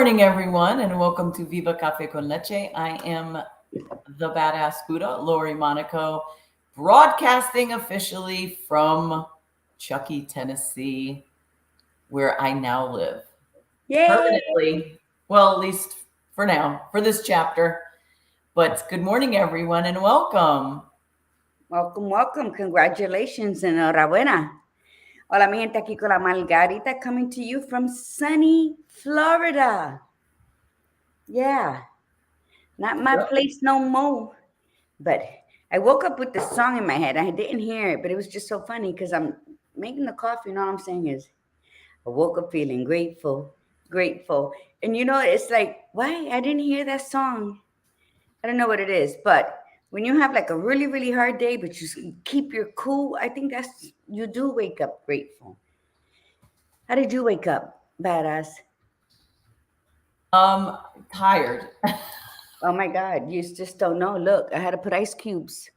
morning, everyone, and welcome to Viva Cafe con Leche. I am the badass Buddha, Lori Monaco, broadcasting officially from Chucky, Tennessee, where I now live. Yay! Permanently, well, at least for now, for this chapter. But good morning, everyone, and welcome. Welcome, welcome. Congratulations. Enhorabuena. Hola, mi gente, aquí con la Margarita coming to you from sunny Florida. Yeah, not my Yep. place no more. But I woke up with the song in my head. I didn't hear it, but it was just so funny because I'm making the coffee and all I'm saying is, I woke up feeling grateful, grateful. And it's like, why? I didn't hear that song. I don't know what it is, but when you have like a really, really hard day, but keep your cool, I think you do wake up grateful. How did you wake up, badass? Um, Tired. Oh my God, you just don't know. Look, I had to put ice cubes.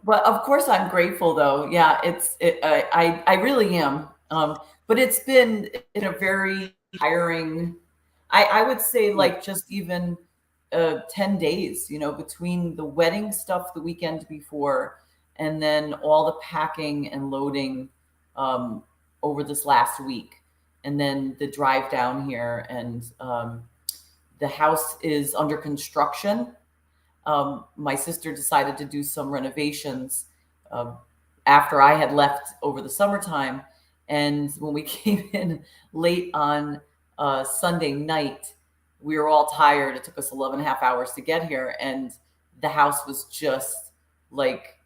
But of course, I'm grateful, though. Yeah, I really am. But it's been a very tiring. I would say like just even 10 days. Between the wedding stuff the weekend before, and then all the packing and loading um, over this last week, and then the drive down here, and the house is under construction. My sister decided to do some renovations uh, after I had left over the summertime. And when we came in late on Sunday night, we were all tired. It took us 11 and a half hours to get here. And the house was just like,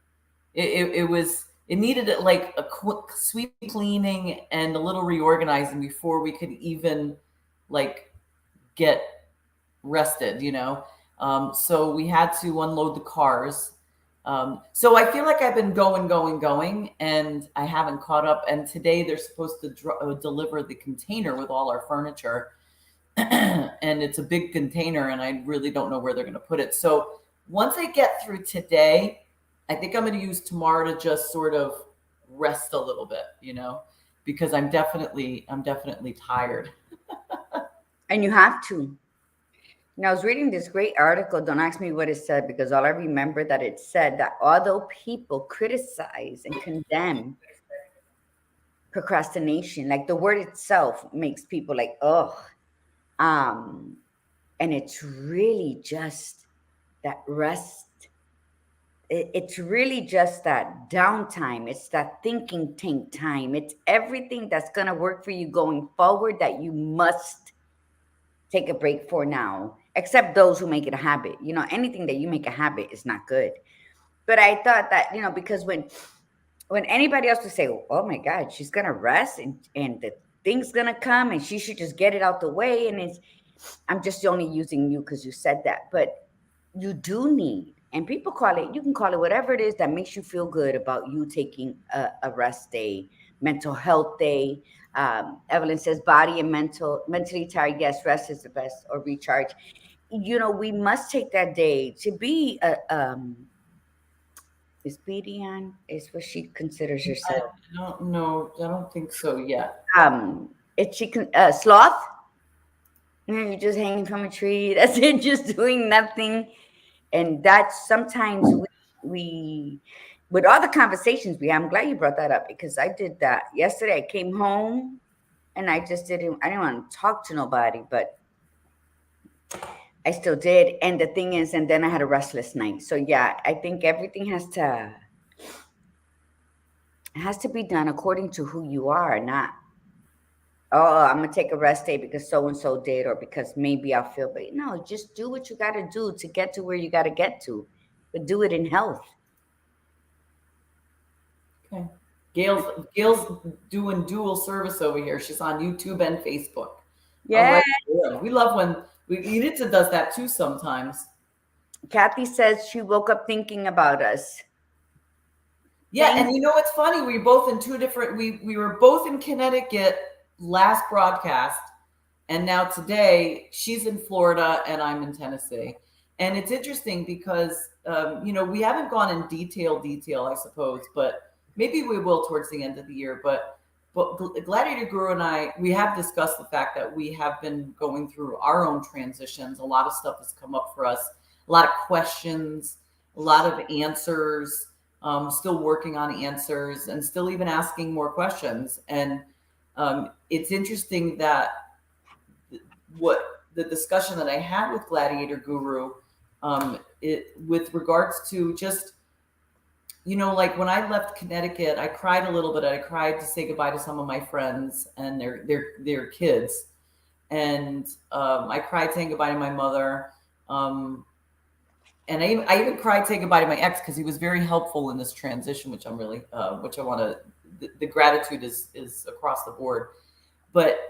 it needed like a quick sweep cleaning and a little reorganizing before we could even like get rested. So we had to unload the cars. So I feel like I've been going, and I haven't caught up. And today they're supposed to deliver the container with all our furniture. And it's a big container, and I really don't know where they're going to put it. So once I get through today, I think I'm going to use tomorrow to just sort of rest a little bit, because I'm definitely tired. And you have to. Now, I was reading this great article. Don't ask me what it said because all I remember that it said that although people criticize and condemn procrastination, like the word itself makes people like, oh, um, and it's really just that rest. It's really just that downtime. It's that thinking tank time. It's everything that's going to work for you going forward that you must take a break for now, except those who make it a habit. Anything that you make a habit is not good. But I thought that, because when anybody else would say, oh my God, she's going to rest and the thing's going to come and she should just get it out the way. And I'm just only using you because you said that. But you do need, and people you can call it whatever it is that makes you feel good about you taking a rest day, mental health day. Evelyn says body and mentally tired. Yes, rest is the best, or recharge. We must take that day to be is BDN is what she considers I herself. don't know. I don't think so yet. It's she can sloth. You're just hanging from a tree. That's it, just doing nothing. And that's sometimes we with all the conversations I'm glad you brought that up because I did that yesterday. I came home and I didn't want to talk to nobody, but I still did. And the thing is, and then I had a restless night. So yeah, I think everything has to be done according to who you are, not, oh, I'm gonna take a rest day because so and so did, or because maybe I'll feel. But no, just do what you got to do to get to where you got to get to, but do it in health. Okay. Gail's doing dual service over here. She's on YouTube and Facebook. All Yeah. right. Yeah. We love when Edita does that too sometimes. Kathy says she woke up thinking about us. Yeah, Thank and you know what's funny? We both in two different we were both in Connecticut last broadcast, and now today she's in Florida and I'm in Tennessee. And it's interesting because we haven't gone in detail, I suppose, but maybe we will towards the end of the year. But but Gladiator Guru and I, we have discussed the fact that we have been going through our own transitions. A lot of stuff has come up for us, a lot of questions, a lot of answers, still working on answers and still even asking more questions. And it's interesting that what the discussion that I had with Gladiator Guru, with regards to just, like when I left Connecticut, I cried a little bit. I cried to say goodbye to some of my friends and their kids, and I cried saying goodbye to my mother. And I even cried saying goodbye to my ex because he was very helpful in this transition, which I'm really, which I want to. The gratitude is across the board, but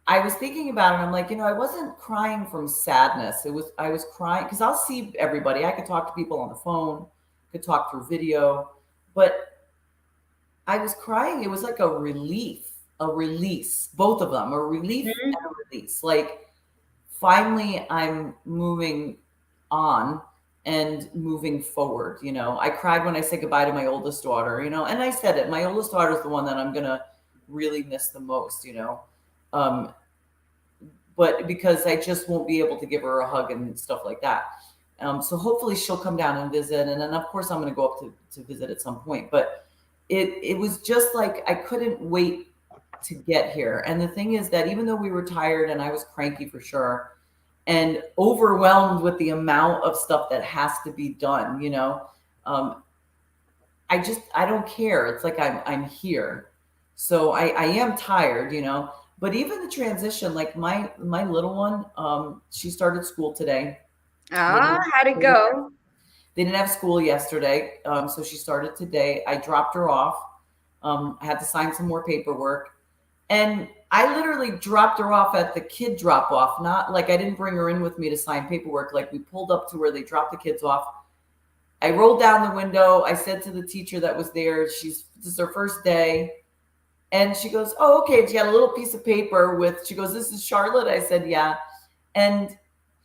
I was thinking about it. And I'm like, I wasn't crying from sadness. I was crying because I'll see everybody. I could talk to people on the phone, could talk through video, but I was crying. It was like a relief, a release, both of them, a relief Mhm. and a release. Like finally I'm moving on and moving forward. I cried when I said goodbye to my oldest daughter, and I said it. My oldest daughter is the one that I'm going to really miss the most, um, but because I just won't be able to give her a hug and stuff like that. So hopefully she'll come down and visit. And then of course I'm going to go up to visit at some point, but it was just like, I couldn't wait to get here. And the thing is that even though we were tired and I was cranky for sure, and overwhelmed with the amount of stuff that has to be done, um, I don't care. It's like I'm here. So I am tired, but even the transition, like my little one, she started school today. They Ah, didn't, how'd it they didn't go? they didn't have school yesterday. So she started today. I dropped her off. I had to sign some more paperwork. And I literally dropped her off at the kid drop off, not like I didn't bring her in with me to sign paperwork. Like we pulled up to where they dropped the kids off. I rolled down the window. I said to the teacher that was there, this is her first day. And she goes, "Oh, okay." She got a little piece of paper she goes, "This is Charlotte." I said, "Yeah." And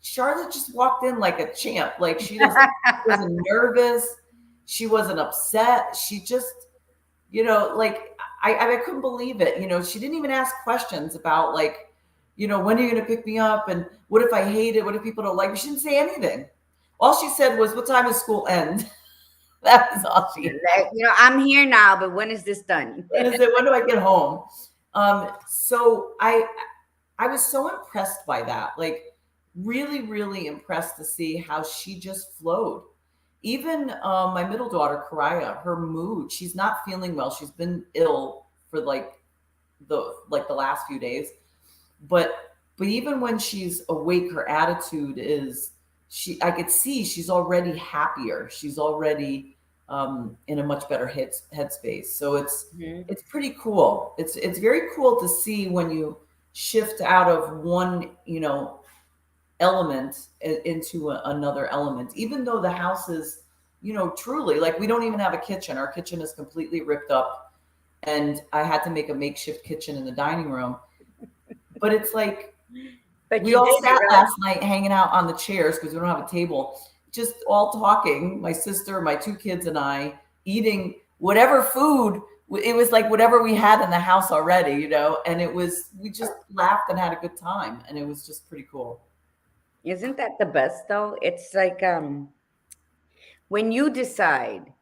Charlotte just walked in like a champ. Like she wasn't nervous. She wasn't upset. She just, like I couldn't believe it. She didn't even ask questions about like, when are you going to pick me up? And what if I hate it? What if people don't like me? She didn't say anything. All she said was, "What time does school end?" That was all she. Like, I'm here now, but when is this done? And I said, "When do I get home?" So I was so impressed by that. Like really, really impressed to see how she just flowed. Even my middle daughter, Karaya, her mood, she's not feeling well. She's been ill for the last few days. But even when she's awake, her attitude is I could see she's already happier. She's already in a much better headspace. So Mhm. it's pretty cool. It's very cool to see when you shift out of one element into another element. Even though the house is truly like we don't even have a kitchen. Our kitchen is completely ripped up, and I had to make a makeshift kitchen in the dining room. But it's like But we you all did it, sat right? last night hanging out on the chairs because we don't have a table, just all talking. My sister, my two kids, and I eating whatever food. It was like whatever we had in the house already, and we just laughed and had a good time. And it was just pretty cool. Isn't that the best though? It's like when you decide,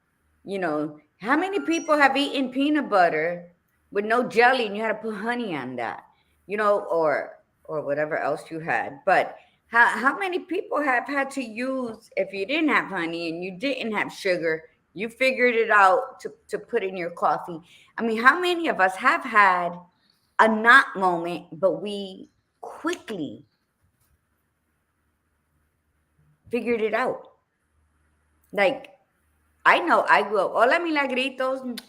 how many people have eaten peanut butter with no jelly and you had to put honey on that, or whatever else you had. But how many people have had to use, if you didn't have honey and you didn't have sugar, you figured it out to put in your coffee. I mean, how many of us have had a not moment, but we quickly figured it out? Like, I know I grew up, hola milagritos.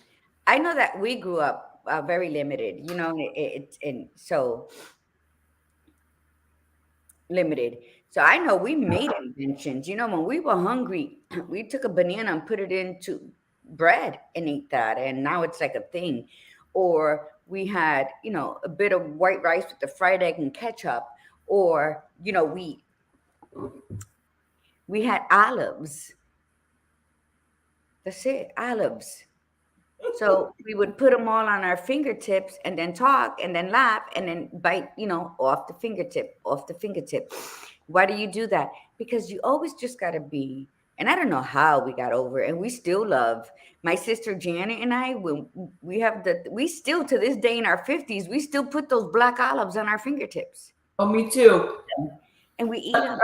I know that we grew up very limited, and so limited. So I know we made inventions. When we were hungry, we took a banana and put it into bread and ate that, and now it's like a thing. Or we had, a bit of white rice with the fried egg and ketchup, or we had olives. That's it, olives. So we would put them all on our fingertips and then talk and then laugh and then bite, off the fingertip, off the fingertip. Why do you do that? Because you always just got to be, and I don't know how we got over it, and we still love my sister Janet and I. When we still to this day in our 50s, we still put those black olives on our fingertips Oh, me and we too. eat them. And we eat them.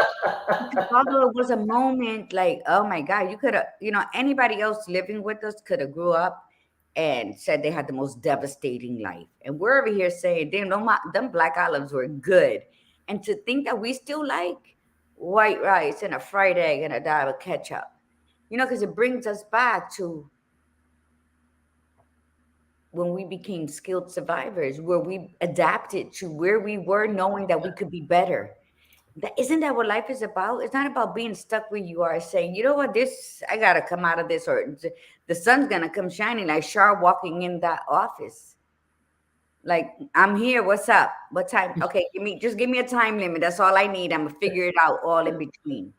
Because although it was a moment like, oh my God, you could have, anybody else living with us could have grew up and said they had the most devastating life. And we're over here saying, damn, them black olives were good. And to think that we still like white rice and a fried egg and a dab of ketchup, because it brings us back to when we became skilled survivors, where we adapted to where we were, knowing that we could be better. Isn't that what life is about? It's not about being stuck where you are, saying, you know what, this, I gotta come out of this, or the sun's gonna come shining like Char walking in that office. Like, I'm here, what's up? What time? Okay, give me a time limit. That's all I need. I'm gonna figure it out all in between.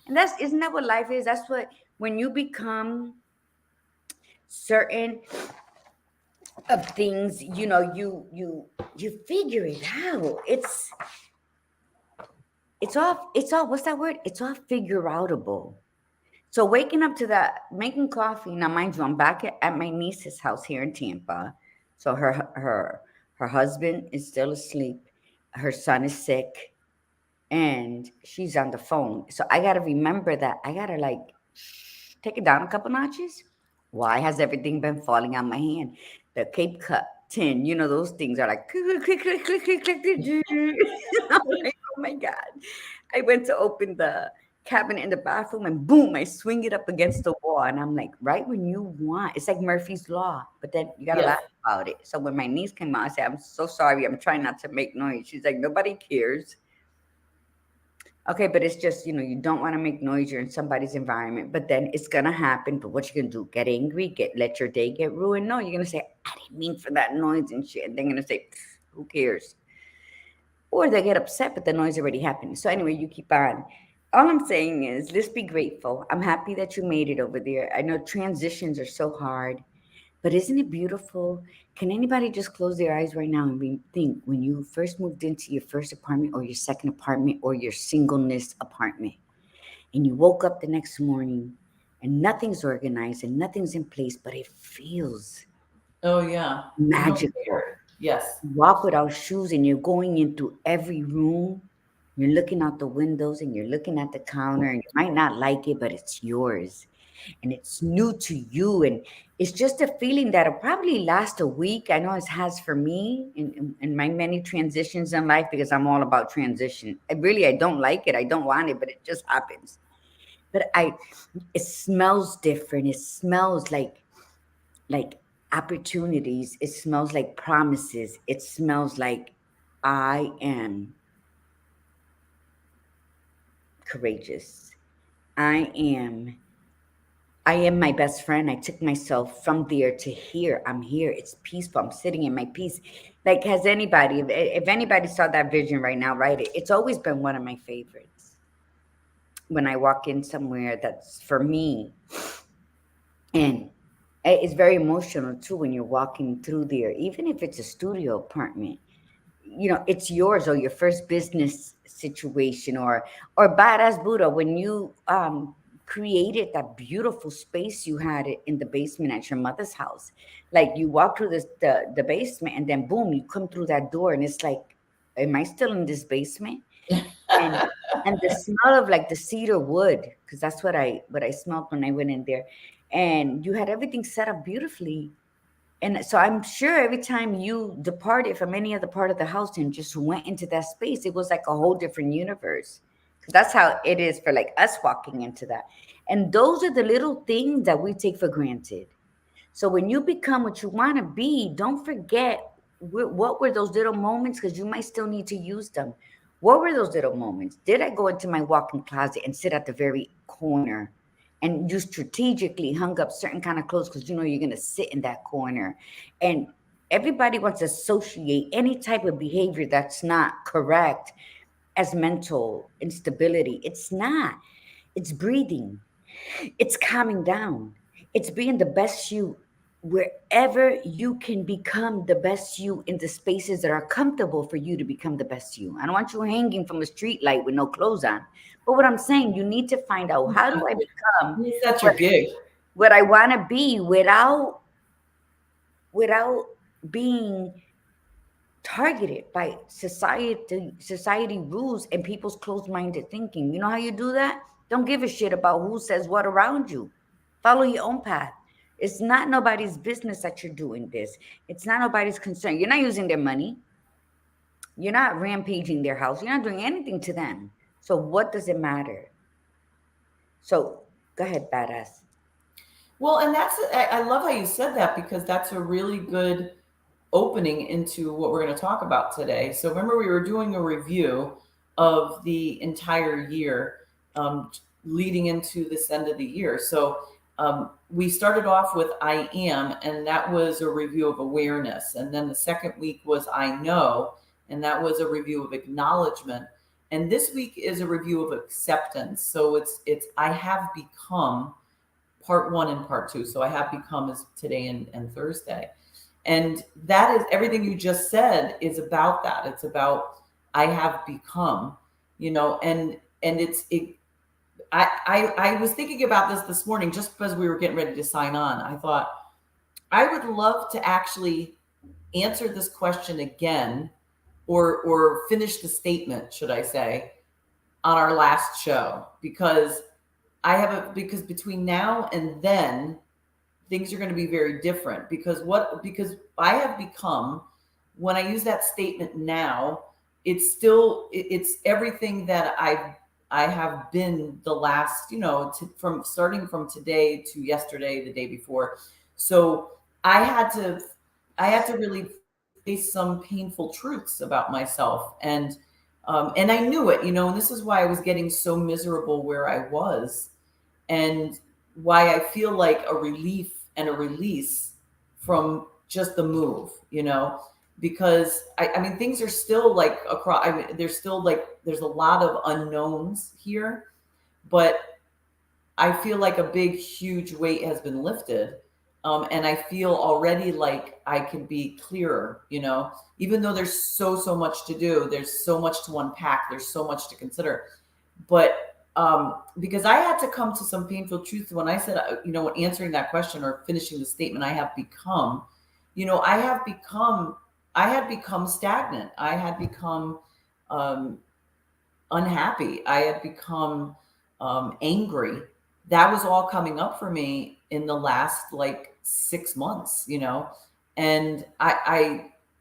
And isn't that what life is? That's what, when you become certain of things, you figure it out. It's all what's that word? It's all figure outable. So waking up to that, making coffee. Now, mind you, I'm back at my niece's house here in Tampa. So her husband is still asleep. Her son is sick, and she's on the phone. So I gotta remember that I gotta like take it down a couple notches. Why has everything been falling on my hand? The Cape Cut tin, those things are like click, click, click, click, click, click, click, click. I'm like, oh my God. I went to open the cabinet in the bathroom and boom, I swing it up against the wall. And I'm like, right when you want, it's like Murphy's Law, but then you got to Yes. laugh about it. So when my niece came out, I said, I'm so sorry. I'm trying not to make noise. She's like, nobody cares. Okay, but it's just, you don't want to make noise. You're in somebody's environment, but then it's going to happen. But what you going to do? Get angry? Let your day get ruined? No, you're going to say, I didn't mean for that noise and shit. And they're going to say, who cares? Or they get upset, but the noise already happened. So anyway, you keep on. All I'm saying is, let's be grateful. I'm happy that you made it over there. I know transitions are so hard, but isn't it beautiful? Can anybody just close their eyes right now and think when you first moved into your first apartment or your second apartment or your singleness apartment, and you woke up the next morning and nothing's organized and nothing's in place, but it feels Oh, yeah. You don't magical. care. Yes. Walk without shoes and you're going into every room. You're looking out the windows and you're looking at the counter and you might not like it, but it's yours and it's new to you. And it's just a feeling that'll probably last a week. I know it has for me in my many transitions in life, because I'm all about transition. I don't like it. I don't want it, but it just happens. But it smells different. It smells like opportunities. It smells like promises. It smells like I am courageous. I am I am my best friend. I took myself from there to here. I'm here. It's peaceful. I'm sitting in my peace. Like, has anybody, if anybody saw that vision right now, write it. It's always been one of my favorites. When I walk in somewhere that's for me, and it's very emotional too when you're walking through there, even if it's a studio apartment. It's yours, or your first business situation, or badass Buddha, when you created that beautiful space you had it in the basement at your mother's house. Like, you walk through the basement and then boom, you come through that door and it's like, am I still in this basement? And and the smell of like the cedar wood, because that's what I smelled when I went in there, and you had everything set up beautifully. And so I'm sure every time you departed from any other part of the house and just went into that space, it was like a whole different universe. Because that's how it is for like us walking into that. And those are the little things that we take for granted. So when you become what you want to be, don't forget what were those little moments, because you might still need to use them. What were those little moments? Did I go into my walk-in closet and sit at the very corner and you strategically hung up certain kind of clothes because you're going to sit in that corner? And everybody wants to associate any type of behavior that's not correct as mental instability. It's not. It's breathing. It's calming down. It's being the best you wherever you can become the best you in the spaces that are comfortable for you to become the best you. I don't want you hanging from a street light with no clothes on. But what I'm saying, you need to find out, how do I become That's your what, gig. what I want to be without being targeted by society rules and people's closed-minded thinking. You know how you do that? Don't give a shit about who says what around you. Follow your own path. It's not nobody's business that you're doing this. It's not nobody's concern. You're not using their money. You're not rampaging their house. You're not doing anything to them. So what does it matter? So go ahead, badass. Well, and I love how you said that, because that's a really good opening into what we're going to talk about today. So remember, we were doing a review of the entire year, leading into this end of the year. So we started off with I am, and that was a review of awareness. And then the second week was I know, and that was a review of acknowledgement. And this week is a review of acceptance. So it's I have become, part 1 and part 2. So I have become is today and Thursday. And that is everything you just said is about that. It's about I have become, and I was thinking about this morning, just because we were getting ready to sign on. I thought I would love to actually answer this question again, or finish the statement, should I say, on our last show, because because between now and then things are going to be very different, because I have become, when I use that statement now, it's everything that I have been the last, from starting from today to yesterday, the day before. So I had to really face some painful truths about myself, and I knew it, and this is why I was getting so miserable where I was, and why I feel like a relief and a release from just the move, because I mean, things are still like across, there's still like, there's a lot of unknowns here, but I feel like a big, huge weight has been lifted. And I feel already like I can be clearer, even though there's so much to do, there's so much to unpack, there's so much to consider. But because I had to come to some painful truth when I said, when answering that question or finishing the statement, I have become, I had become stagnant. I had become unhappy. I had become angry. That was all coming up for me in the last like 6 months, and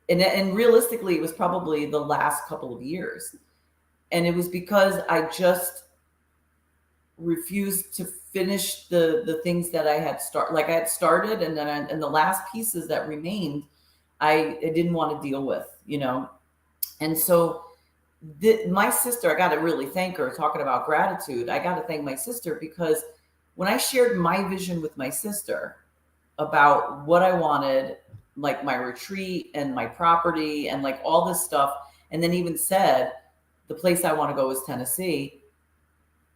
and realistically, it was probably the last couple of years. And it was because I just refused to finish the things that I had started, and then and the last pieces that remained, I didn't want to deal with, And so my sister, I got to really thank her. Talking about gratitude, I got to thank my sister, because when I shared my vision with my sister about what I wanted, like my retreat and my property and like all this stuff, and then even said the place I want to go is Tennessee,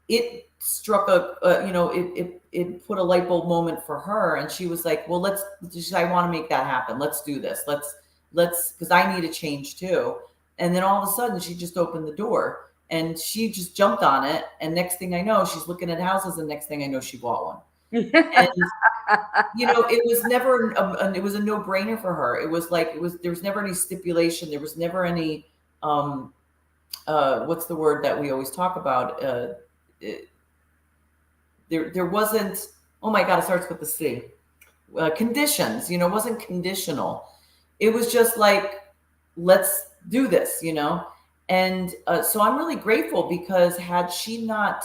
it struck it put a light bulb moment for her. And she was like, well, I want to make that happen. Let's do this. Let's, because I need a change too. And then all of a sudden she just opened the door and she just jumped on it. And next thing I know, she's looking at houses. And next thing I know, she bought one. And, it was never, it was a no brainer for her. It was like, there was never any stipulation. There was never any, what's the word that we always talk about? There wasn't, oh my God, it starts with the C. Conditions, it wasn't conditional. It was just like, let's do this, And so I'm really grateful, because had she not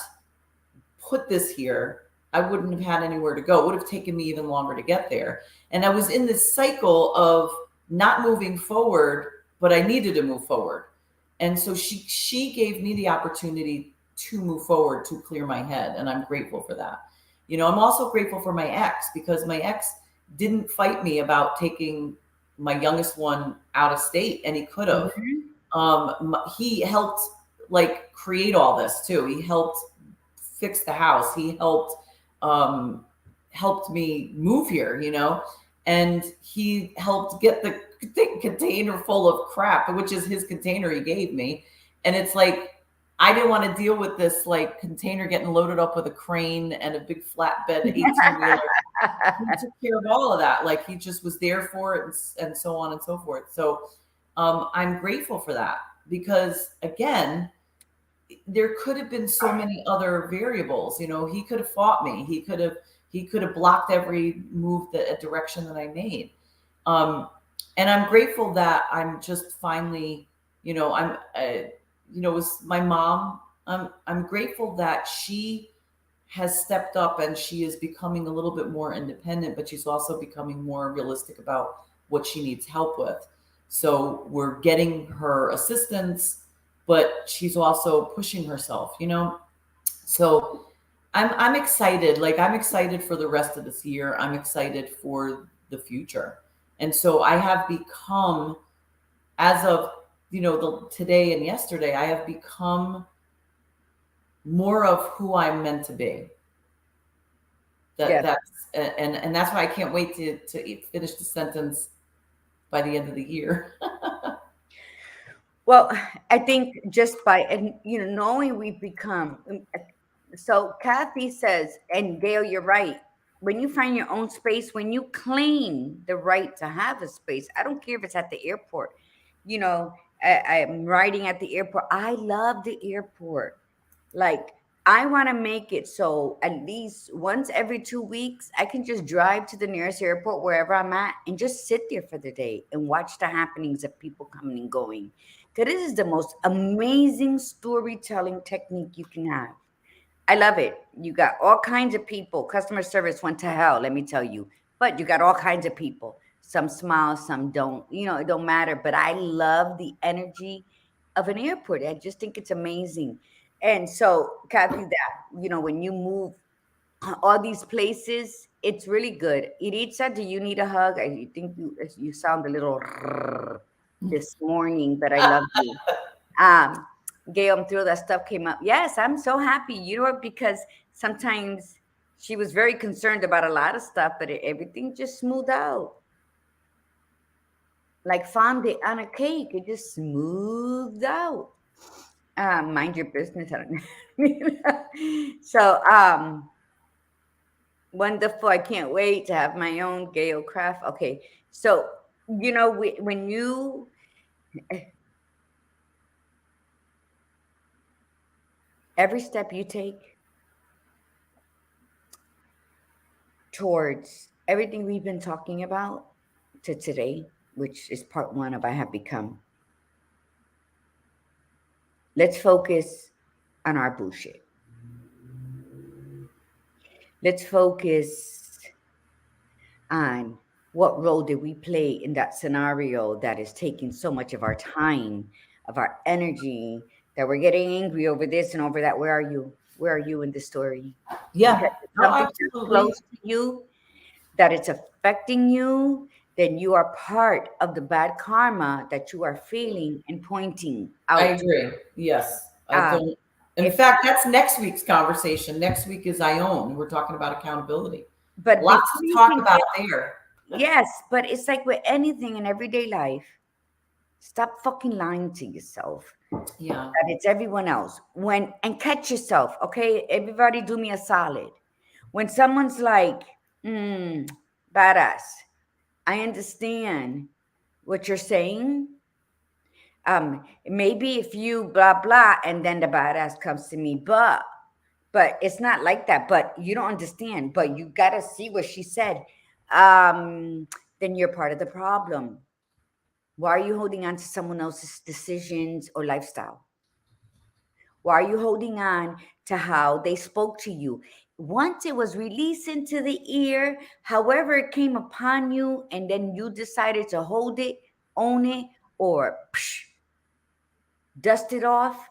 put this here, I wouldn't have had anywhere to go. It would have taken me even longer to get there. And I was in this cycle of not moving forward, but I needed to move forward. And so she gave me the opportunity to move forward, to clear my head. And I'm grateful for that. I'm also grateful for my ex, because my ex didn't fight me about taking my youngest one out of state, and he could have. Mm-hmm. He helped like create all this too. He helped fix the house. He helped me move here, and he helped get the container full of crap, which is his container he gave me. And it's like, I didn't want to deal with this like container getting loaded up with a crane and a big flatbed 18 wheeler. He took care of all of that. Like he just was there for it, and so on and so forth. So I'm grateful for that, because again, there could have been so many other variables. You know, he could have fought me. He could have blocked every move, that a direction that I made. Um, and I'm grateful that I'm just finally, it was my mom. I'm grateful that she has stepped up and she is becoming a little bit more independent, but she's also becoming more realistic about what she needs help with. So we're getting her assistance, but she's also pushing herself, So I'm excited. Like I'm excited for the rest of this year. I'm excited for the future. And so I have become, as of the today and yesterday, I have become more of who I'm meant to be. Yeah. And that's why I can't wait to finish the sentence by the end of the year. Well, I think just by, and knowing we've become, so Kathy says, and Gail, you're right. When you find your own space, when you claim the right to have a space, I don't care if it's at the airport. You know, I'm riding at the airport. I love the airport. Like, I want to make it so at least once every 2 weeks, I can just drive to the nearest airport wherever I'm at and just sit there for the day and watch the happenings of people coming and going. Because this is the most amazing storytelling technique you can have. I love it. You got all kinds of people. Customer service went to hell, let me tell you. But you got all kinds of people. Some smile, some don't. It don't matter. But I love the energy of an airport. I just think it's amazing. And so, Kathy, that when you move all these places, it's really good. Iritza, do you need a hug? I think you sound a little this morning, but I love you. Um, Gail, I'm through that stuff came up. Yes, I'm so happy. Because sometimes she was very concerned about a lot of stuff, but everything just smoothed out. Like fondant on a cake, it just smoothed out. Mind your business. I don't know. So, wonderful. I can't wait to have my own Gail craft. Okay. So, when every step you take towards everything we've been talking about to today, which is part one of I Have Become, let's focus on our bullshit. Let's focus on what role did we play in that scenario that is taking so much of our time, of our energy, that we're getting angry over this and over that. Where are you? Where are you in the story? Yeah. Because if No, something that's absolutely. close to you, that it's affecting you, then you are part of the bad karma that you are feeling and pointing I out. agree. Yes. I Um, don't. In if fact, that's next week's conversation. Next week is I own. We're talking about accountability. but Lots before to you talk can about get, there. yes, but it's like with anything in everyday life, stop fucking lying to yourself Yeah. that it's everyone else. And catch yourself, okay? Everybody do me a solid. When someone's like, badass, I understand what you're saying. Maybe if you blah blah, and then the badass comes to me, but it's not like that. But you don't understand. But you gotta see what she said. Then you're part of the problem. Why are you holding on to someone else's decisions or lifestyle? Why are you holding on to how they spoke to you? Once it was released into the ear, however it came upon you, and then you decided to hold it, own it, or dust it off,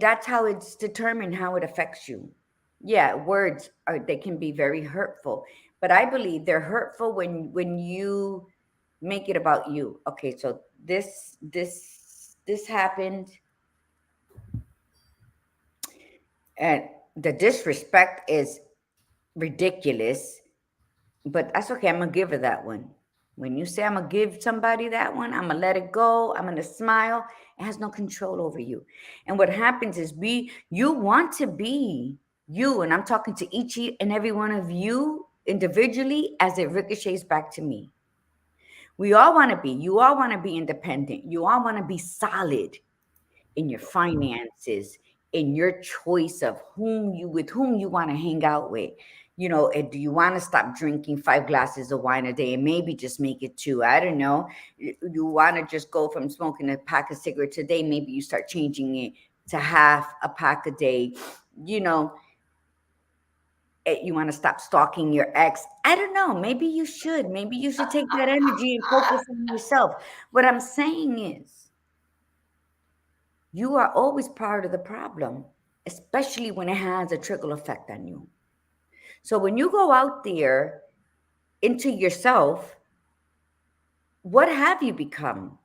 that's how it's determined how it affects you. Yeah, words they can be very hurtful, but I believe they're hurtful when you make it about you. Okay, so this happened, and the disrespect is ridiculous. But that's okay. I'm gonna give her that one. When you say I'm gonna give somebody that one, I'm gonna let it go. I'm gonna smile. It has no control over you. And what happens is you want to be you, and I'm talking to each and every one of you individually as it ricochets back to me. We all want to be, you all want to be independent. You all want to be solid in your finances, in your choice of whom you want to hang out with. You know, and do you want to stop drinking 5 glasses of wine a day and maybe just make it two? I don't know. You want to just go from smoking a pack of cigarettes a day, maybe you start changing it to half a pack a day. You know, you want to stop stalking your ex. I don't know. Maybe you should. Maybe you should take that energy and focus on yourself. What I'm saying is, you are always part of the problem, especially when it has a trickle effect on you. So when you go out there into yourself, what have you become?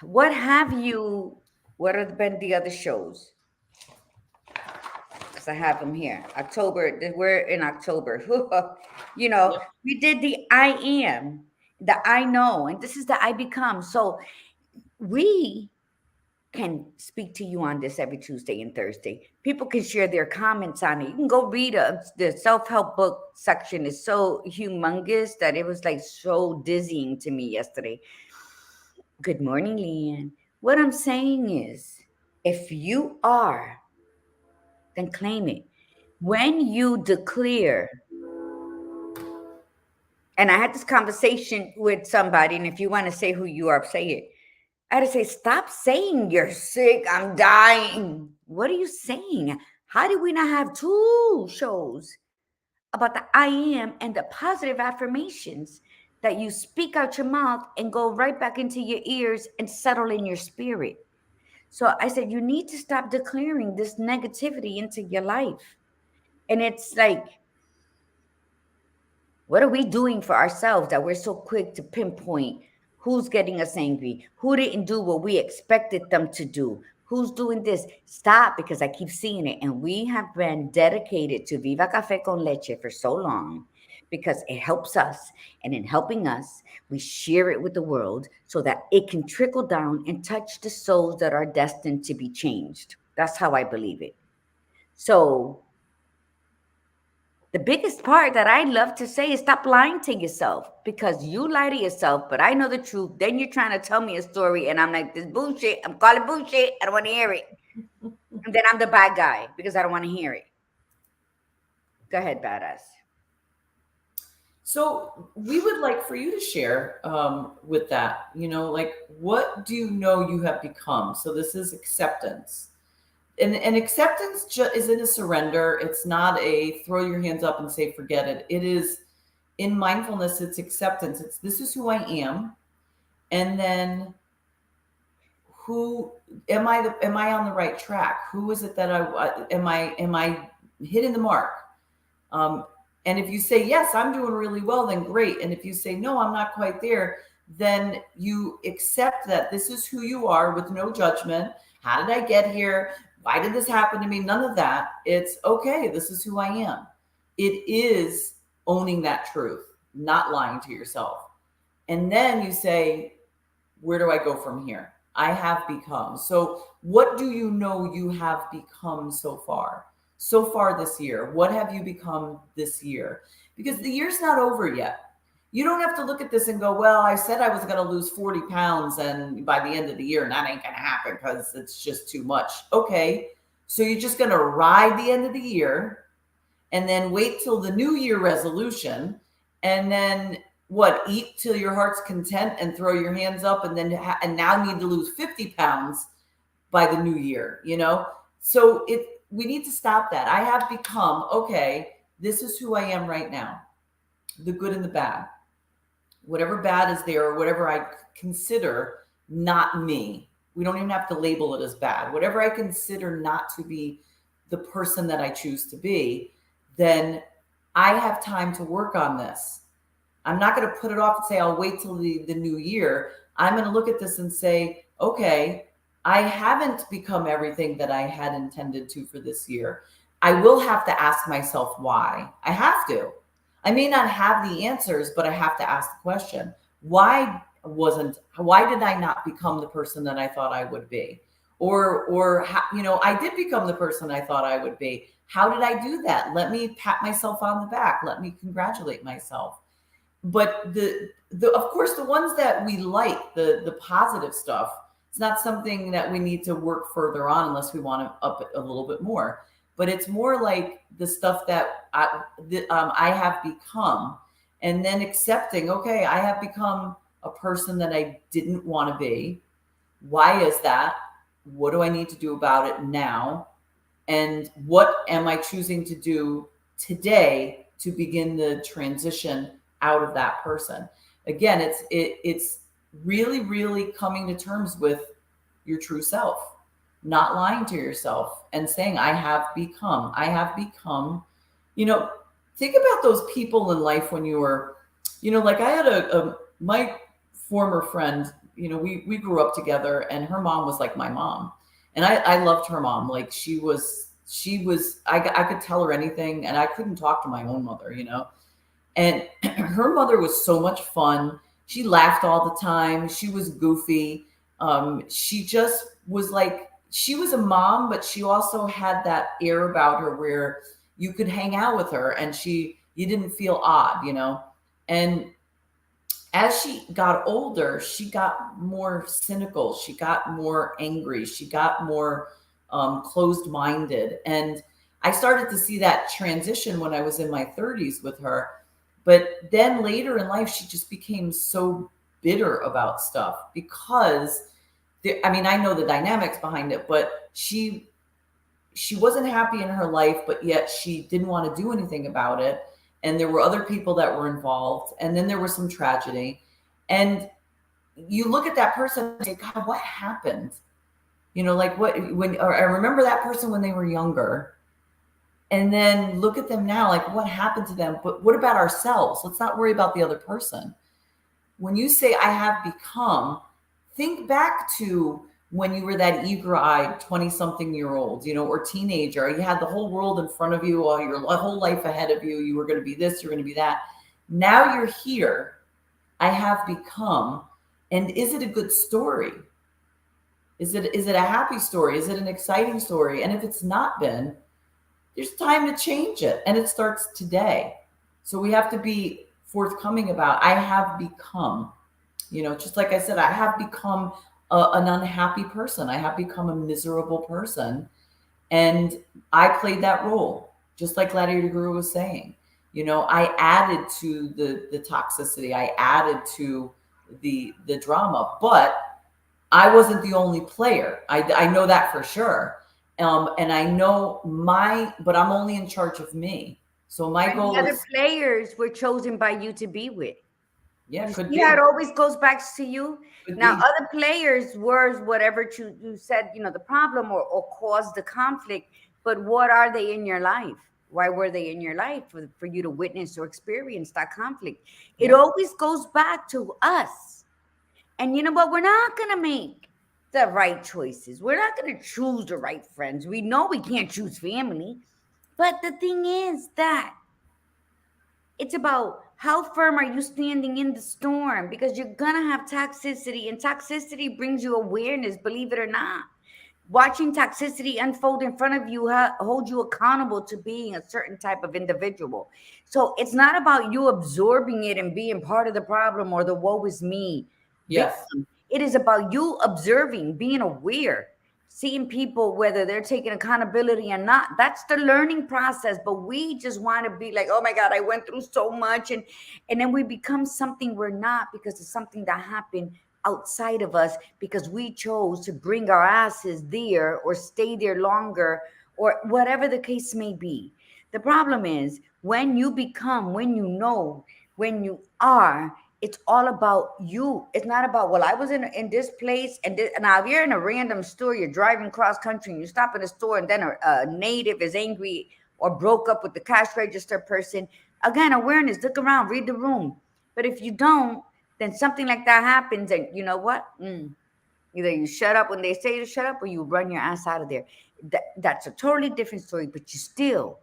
What have you, what have been the other shows? Because I have them here. October, we're in October. You know, Yep. we did the I am, the I know, and this is the I become. So we can speak to you on this every Tuesday and Thursday. People can share their comments on it. You can go read the self-help book section is so humongous that it was like so dizzying to me yesterday. Good morning, Leanne. What I'm saying is, if you are, then claim it. When you declare, and I had this conversation with somebody, and if you want to say who you are, say it. I had to say, stop saying you're sick, I'm dying. What are you saying? How did we not have 2 shows about the I am and the positive affirmations that you speak out your mouth and go right back into your ears and settle in your spirit? So I said, you need to stop declaring this negativity into your life. And it's like, what are we doing for ourselves that we're so quick to pinpoint who's getting us angry? Who didn't do what we expected them to do? Who's doing this? Stop, because I keep seeing it. And we have been dedicated to Viva Cafe con Leche for so long because it helps us. And in helping us, we share it with the world so that it can trickle down and touch the souls that are destined to be changed. That's how I believe it. So the biggest part that I love to say is stop lying to yourself, because you lie to yourself, but I know the truth. Then you're trying to tell me a story and I'm like, this bullshit. I'm calling bullshit. I don't want to hear it. And then I'm the bad guy because I don't want to hear it. Go ahead, badass. So we would like for you to share with that, like what do you know you have become? So this is acceptance. And acceptance isn't a surrender. It's not a throw your hands up and say, forget it. It is in mindfulness, it's acceptance. It's this is who I am. And then who am I? Am I on the right track? Who is it that am I hitting the mark? And if you say, yes, I'm doing really well, then great. And if you say, no, I'm not quite there, then you accept that this is who you are with no judgment. How did I get here? Why did this happen to me? None of that. It's okay. This is who I am. It is owning that truth, not lying to yourself. And then you say, where do I go from here? I have become. So what do you know you have become so far? So far this year, what have you become this year? Because the year's not over yet. You don't have to look at this and go, well, I said I was going to lose 40 pounds and by the end of the year, and that ain't going to happen because it's just too much. Okay. So you're just going to ride the end of the year and then wait till the new year resolution and then eat till your heart's content and throw your hands up and then and now need to lose 50 pounds by the new year, So we need to stop that. I have become, okay, this is who I am right now, the good and the bad. Whatever bad is there or whatever I consider not me. We don't even have to label it as bad. Whatever I consider not to be the person that I choose to be, then I have time to work on this. I'm not going to put it off and say, I'll wait till the new year. I'm going to look at this and say, okay, I haven't become everything that I had intended to for this year. I will have to ask myself why. I have to. I may not have the answers, but I have to ask the question. Why did I not become the person that I thought I would be? Or how, I did become the person I thought I would be. How did I do that? Let me pat myself on the back. Let me congratulate myself. But the of course the ones that we like, the positive stuff, it's not something that we need to work further on unless we want to up it a little bit more. But it's more like the stuff that I have become, and then accepting, okay, I have become a person that I didn't want to be. Why is that? What do I need to do about it now? And what am I choosing to do today to begin the transition out of that person? Again, it's really, really coming to terms with your true self, not lying to yourself and saying, I have become, you know, think about those people in life when you were, like I had my former friend, we grew up together, and her mom was like my mom. And I loved her mom. Like I could tell her anything, and I couldn't talk to my own mother. And her mother was so much fun. She laughed all the time. She was goofy. She just was like, she was a mom, but she also had that air about her where you could hang out with her and you didn't feel odd. And as she got older, she got more cynical. She got more angry. She got more closed minded. And I started to see that transition when I was in my 30s with her. But then later in life, she just became so bitter about stuff because, I know the dynamics behind it, but she wasn't happy in her life, but yet she didn't want to do anything about it. And there were other people that were involved. And then there was some tragedy. And you look at that person and say, God, what happened? Like or I remember that person when they were younger. And then look at them now, like what happened to them? But what about ourselves? Let's not worry about the other person. When you say I have become, think back to when you were that eager-eyed 20-something-year-old, or teenager. You had the whole world in front of you, or your whole life ahead of you. You were going to be this, you're going to be that. Now you're here. I have become. And is it a good story? Is it a happy story? Is it an exciting story? And if it's not been, there's time to change it. And it starts today. So we have to be forthcoming about, I have become, just like I said, I have become an unhappy person. I have become a miserable person. And I played that role, just like Gladiator Guru was saying. I added to the toxicity. I added to the drama, but I wasn't the only player. I know that for sure. And I know but I'm only in charge of me. So my And the goal other is, players were chosen by you to be with. yeah, You could see how it be, always goes back to you? could Now, be. other players were whatever you said, the problem or caused the conflict, but what are they in your life? Why were they in your life? For you to witness or experience that conflict. It Yep. always goes back to us. And you know what? We're not going to make the right choices. We're not going to choose the right friends. We know we can't choose family. But the thing is that it's about how firm are you standing in the storm, because you're going to have toxicity, and toxicity brings you awareness, believe it or not. Watching toxicity unfold in front of you hold you accountable to being a certain type of individual. So it's not about you absorbing it and being part of the problem or the woe is me Yes. victim. It is about you observing, being aware, seeing people, whether they're taking accountability or not. That's the learning process. But we just want to be like, oh my God, I went through so much. And then we become something we're not, because it's something that happened outside of us, because we chose to bring our asses there or stay there longer, or whatever the case may be. The problem is when you become, when you know, when you are, it's all about you. It's not about, well, I was in this place, and now if you're in a random store, you're driving cross country and you stop in a store, and then a native is angry or broke up with the cash register person. Again, awareness, look around, read the room. But if you don't, then something like that happens, and you know what? Either you shut up when they say to shut up, or you run your ass out of there. That's a totally different story, but you still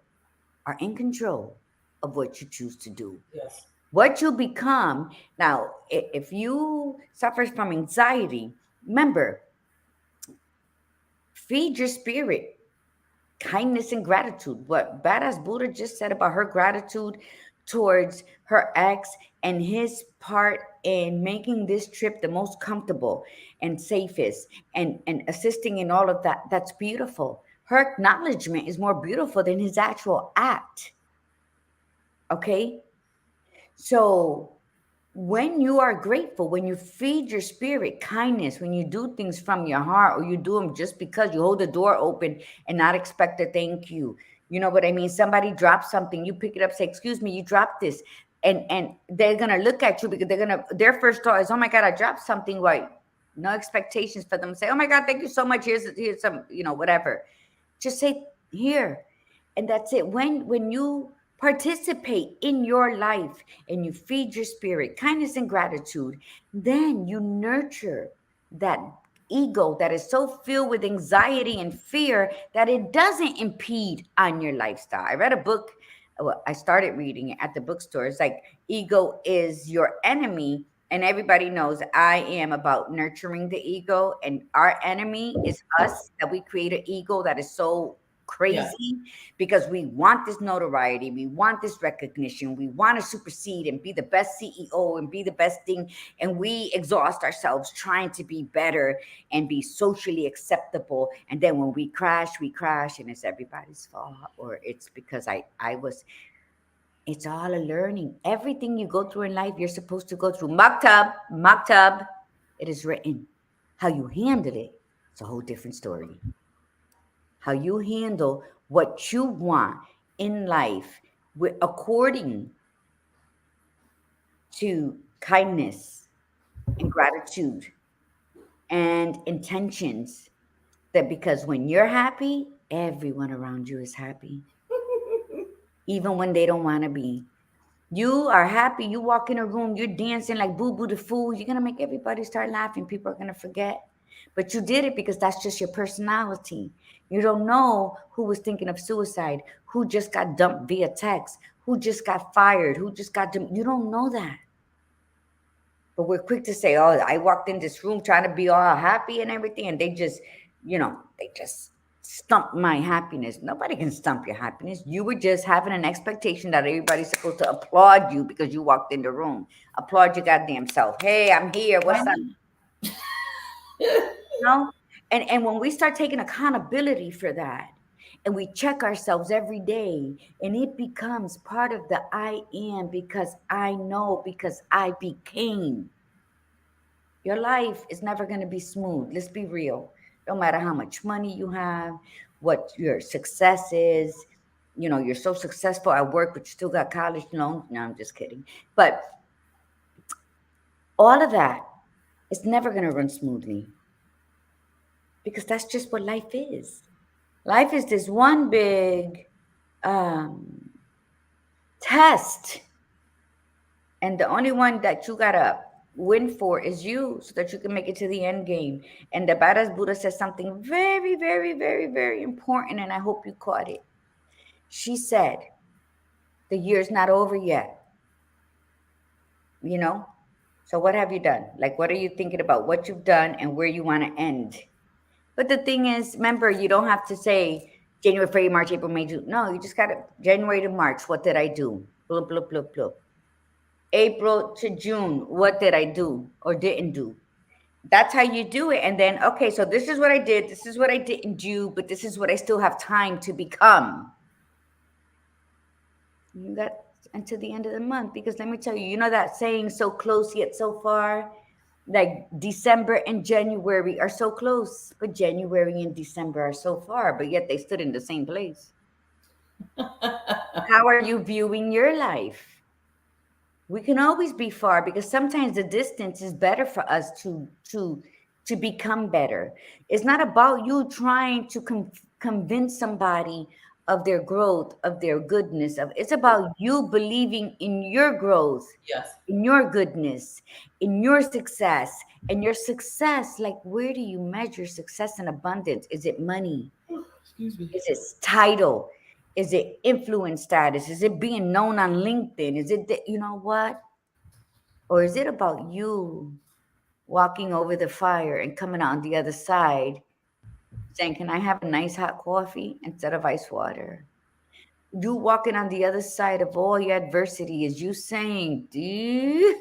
are in control of what you choose to do. Yes. What you become. Now, if you suffer from anxiety, remember, feed your spirit kindness and gratitude. What Badass Buddha just said about her gratitude towards her ex and his part in making this trip the most comfortable and safest and assisting in all of that. That's beautiful. Her acknowledgement is more beautiful than his actual act. Okay? So when you are grateful, when you feed your spirit kindness, when you do things from your heart, or you do them just because you hold the door open and not expect a thank you. You know what I mean? Somebody drops something, you pick it up, say, "Excuse me, you dropped this." And they're gonna look at you because their first thought is, "Oh my God, I dropped something." Right? No expectations for them to say, "Oh my God, thank you so much. Here's some, whatever." Just say, "Here." And that's it. When you participate in your life and you feed your spirit kindness and gratitude, then you nurture that ego that is so filled with anxiety and fear that it doesn't impede on your lifestyle. I read a book, well, I started reading it at the bookstore. It's like, ego is your enemy. And everybody knows I am about nurturing the ego, and our enemy is us, that we create an ego that is so Yes. crazy because we want this notoriety, we want this recognition, we want to supersede and be the best CEO and be the best thing, and we exhaust ourselves trying to be better and be socially acceptable. And then when we crash, and it's everybody's fault, or it's because I was. It's all a learning. Everything you go through in life, you're supposed to go through. Maktab, it is written. How you handle it, it's a whole different story. How you handle what you want in life according to kindness and gratitude and intentions, that because when you're happy, everyone around you is happy, even when they don't want to be. You are happy, you walk in a room, you're dancing like Boo Boo the Fool, you're going to make everybody start laughing. People are going to forget. But you did it because that's just your personality. You don't know who was thinking of suicide, who just got dumped via text, who just got fired, who just got dumped. You don't know that. But we're quick to say, "Oh, I walked in this room trying to be all happy and everything, and they just stump my happiness." Nobody can stump your happiness. You were just having an expectation that everybody's supposed to applaud you because you walked in the room. Applaud your goddamn self. "Hey, I'm here. Why What's up?" not? No. And when we start taking accountability for that, and we check ourselves every day, and it becomes part of the I am, because I know, because I became. Your life is never going to be smooth. Let's be real. No matter how much money you have, what your success is, you're so successful at work, but you still got college loans. No, I'm just kidding. But all of that is never going to run smoothly, because that's just what life is. Life is this one big um, test. And the only one that you got to win for is you, so that you can make it to the end game. And the Badass Buddha says something very, very, very, very important, and I hope you caught it. She said, "The year's not over yet." You know? So what have you done? Like, what are you thinking about what you've done and where you want to end? But the thing is, remember, you don't have to say January, February, March, April, May, June. No, you just got to January to March. What did I do? Bloop, bloop, bloop, bloop. April to June. What did I do or didn't do? That's how you do it. And then, okay, so this is what I did. This is what I didn't do, but this is what I still have time to become. You got until the end of the month, because let me tell you, that saying, so close yet so far? Like December and January are so close, but January and December are so far, but yet they stood in the same place. How are you viewing your life? We can always be far, because sometimes the distance is better for us to become better. It's not about you trying to convince somebody of their growth, of their goodness. It's about you believing in your growth, Yes. in your goodness, in your success. And your success, like, where do you measure success and abundance? Is it money? Excuse me. Is it title? Is it influence status? Is it being known on LinkedIn? Is it, you know what? Or is it about you walking over the fire and coming out on the other side saying, can I have a nice hot coffee instead of ice water? You walking on the other side of all your adversity is you saying, dude,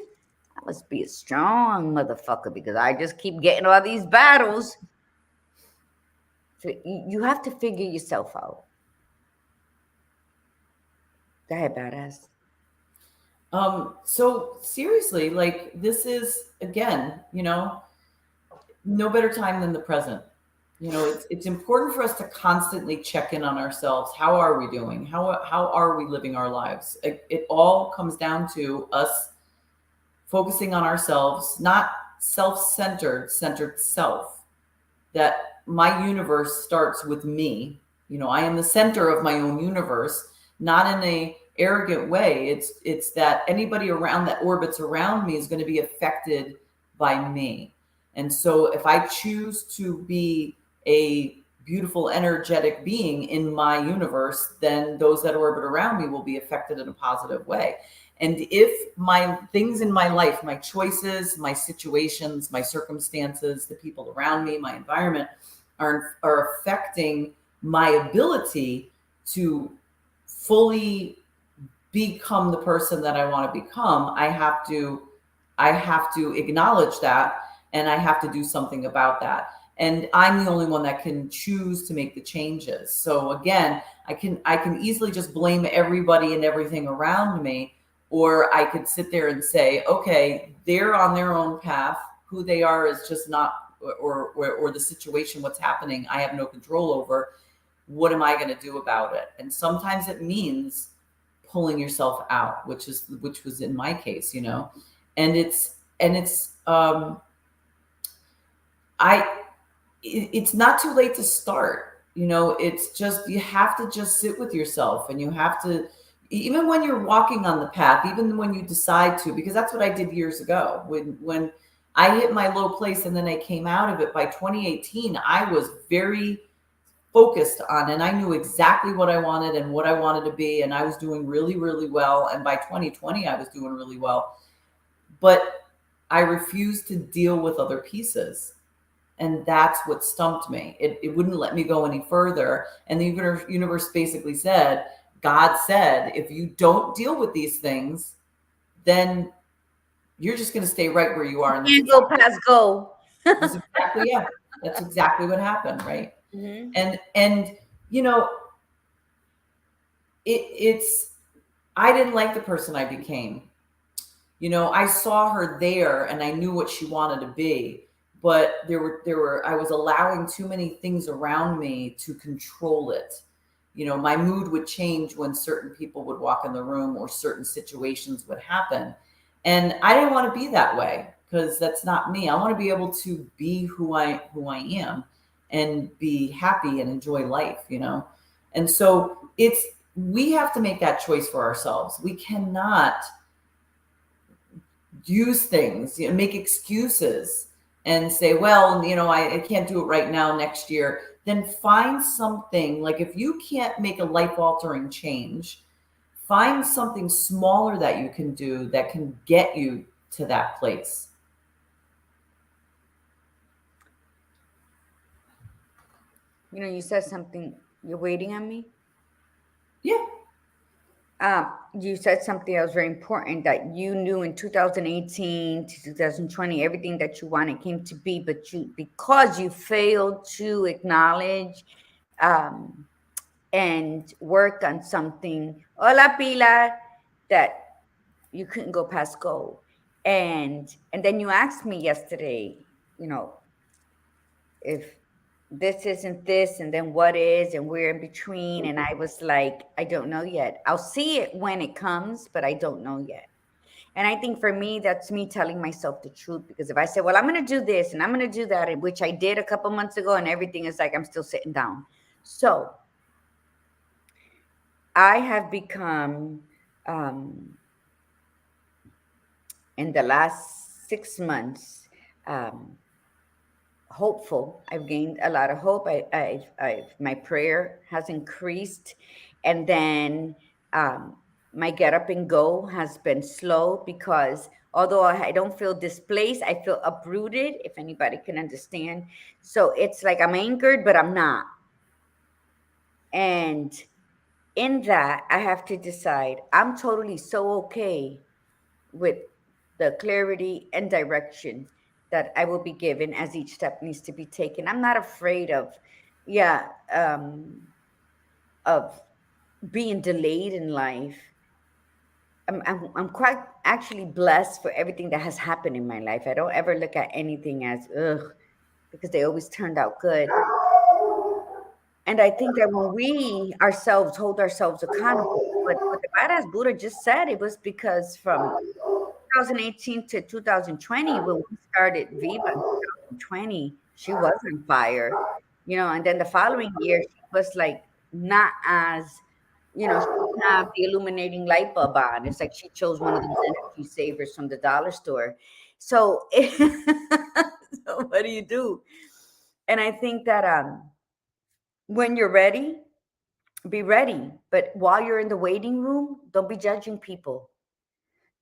I must be a strong motherfucker because I just keep getting all these battles. So you have to figure yourself out. Go ahead, badass. So seriously, like this is again, no better time than the present. It's important for us to constantly check in on ourselves. How are we doing? How are we living our lives? It all comes down to us focusing on ourselves, not self-centered, centered self. That my universe starts with me. I am the center of my own universe, not in a arrogant way. It's that anybody around that orbits around me is going to be affected by me. And so if I choose to be a beautiful, energetic being in my universe, then those that orbit around me will be affected in a positive way. And if my things in my life, my choices, my situations, my circumstances, the people around me, my environment are affecting my ability to fully become the person that I want to become, I have to acknowledge that, and I have to do something about that. And I'm the only one that can choose to make the changes. So again, I can easily just blame everybody and everything around me, or I could sit there and say, okay, they're on their own path. Who they are is just not, or the situation, what's happening, I have no control over. What am I going to do about it? And sometimes it means pulling yourself out, which was in my case, and I it's not too late to start. It's just, you have to just sit with yourself, and you have to, even when you're walking on the path, even when you decide to, because that's what I did years ago when I hit my low place and then I came out of it. By 2018, I was very focused on, and I knew exactly what I wanted and what I wanted to be, and I was doing really, really well. And by 2020, I was doing really well, but I refused to deal with other pieces. And that's what stumped me. It wouldn't let me go any further. And the universe basically said, God said, if you don't deal with these things, then you're just going to stay right where you are. And Can't go past go. that's exactly, yeah, that's exactly what happened. Right. Mm-hmm. And you know, it's, I didn't like the person I became. I saw her there and I knew what she wanted to be, but there were I was allowing too many things around me to control it. My mood would change when certain people would walk in the room or certain situations would happen. And I didn't want to be that way, because that's not me. I want to be able to be who I am and be happy and enjoy life. And so we have to make that choice for ourselves. We cannot use things, make excuses and say, well, I can't do it right now, next year. Then find something, like if you can't make a life altering change, find something smaller that you can do that can get you to that place. You said something. You're waiting on me? Yeah. You said something that was very important, that you knew in 2018 to 2020 everything that you wanted came to be, but because you failed to acknowledge um, and work on something, hola pila, that you couldn't go past go. And then you asked me yesterday, if this isn't this, and then what is, and we're in between. And I was like, I don't know yet. I'll see it when it comes, but I don't know yet. And I think for me, that's me telling myself the truth, because if I say, well, I'm going to do this and I'm going to do that, which I did a couple months ago, and everything is like, I'm still sitting down. So I have become, in the last 6 months, hopeful. I've gained a lot of hope. My prayer has increased, And then um, my get up and go has been slow because although I don't feel displaced, I feel uprooted, if anybody can understand. So it's like I'm anchored, but I'm not. And in that, I have to decide I'm totally so okay with the clarity and direction that I will be given as each step needs to be taken. I'm not afraid of, yeah, of being delayed in life. I'm quite actually blessed for everything that has happened in my life. I don't ever look at anything as ugh because they always turned out good. And I think that when we ourselves hold ourselves accountable, what the badass Buddha just said, it was because from 2018 to 2020, when we started Viva in 2020, she was on fire, and then the following year, she was like not as, she didn't have the illuminating light bulb on. It's like she chose one of those energy savers from the dollar store. So, so what do you do? And I think that when you're ready, be ready. But while you're in the waiting room, don't be judging people.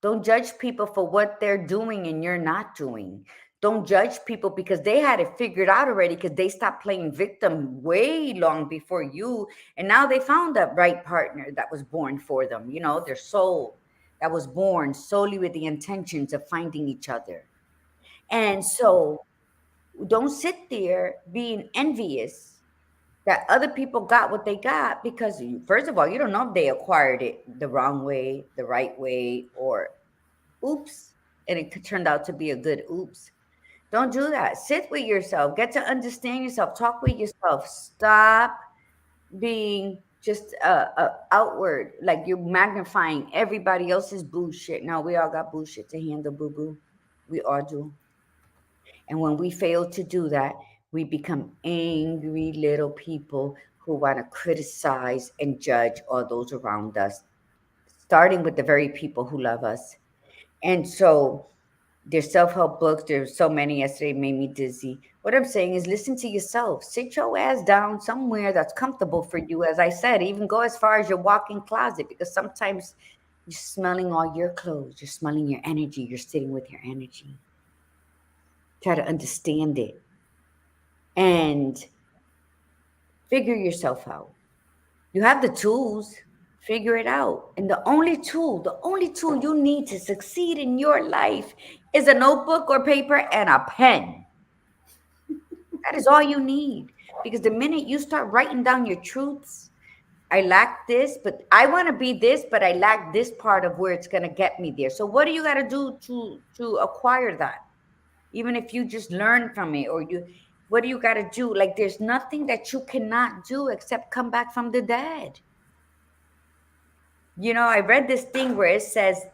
Don't judge people for what they're doing and you're not doing. Don't judge people because they had it figured out already because they stopped playing victim way long before you. And now they found that right partner that was born for them, their soul that was born solely with the intentions of finding each other. And so don't sit there being envious that other people got what they got because, first of all, you don't know if they acquired it the wrong way, the right way, or oops, and it turned out to be a good oops. Don't do that. Sit with yourself, get to understand yourself, talk with yourself. Stop being just outward, like you're magnifying everybody else's bullshit. No, we all got bullshit to handle, boo boo. We all do. And when we fail to do that, we become angry little people who want to criticize and judge all those around us, starting with the very people who love us. And so there's self-help books. There's so many. Yesterday made me dizzy. What I'm saying is listen to yourself. Sit your ass down somewhere that's comfortable for you. As I said, even go as far as your walk-in closet because sometimes you're smelling all your clothes. You're smelling your energy. You're sitting with your energy. Try to understand it and figure yourself out. You have the tools. Figure it out. And the only tool you need to succeed in your life is a notebook or paper and a pen. That is all you need. Because the minute you start writing down your truths, I lack this, but I want to be this, but I lack this part of where it's going to get me there. So what do you got to do to acquire that? Even if you just learn from it or what do you got to do? Like there's nothing that you cannot do except come back from the dead. I read this thing where it says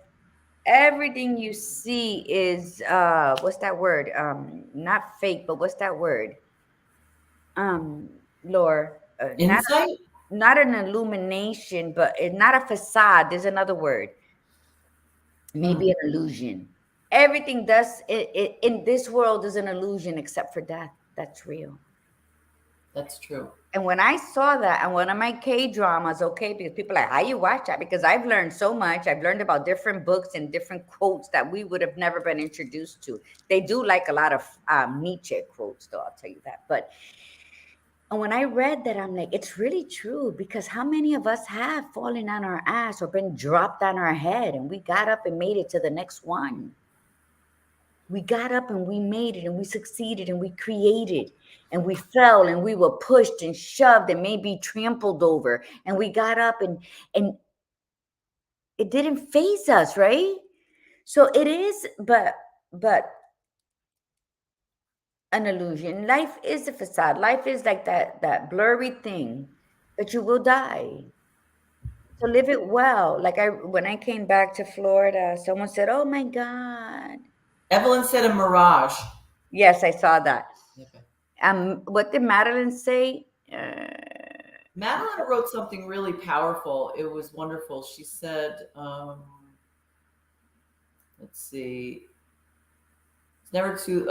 everything you see is what's that word? Not fake, but what's that word? Um, Lore, Insight? not an illumination, but it's not a facade. There's another word, maybe Hmm, an illusion. Everything does in this world is an illusion except for death. That's real. that's true. And when I saw that and one of my K dramas, okay, because people are like, how you watch that? Because I've learned so much. I've learned about different books and different quotes that we would have never been introduced to. They do like a lot of Nietzsche quotes, though, I'll tell you that. But and when I read that, I'm like, it's really true because how many of us have fallen on our ass or been dropped on our head and we got up and made it to the next one? We got up and we made it and we succeeded and we created and we fell and we were pushed and shoved and maybe trampled over and we got up and it didn't phase us, right? So it is but an illusion. Life is a facade. Life is like that blurry thing that you will die. So live it well. Like when I came back to Florida, someone said, "Oh my God." Evelyn said a mirage. Yes, I saw that. Okay. What did Madeline say? Madeline wrote something really powerful. It was wonderful. She said, let's see, it's never too,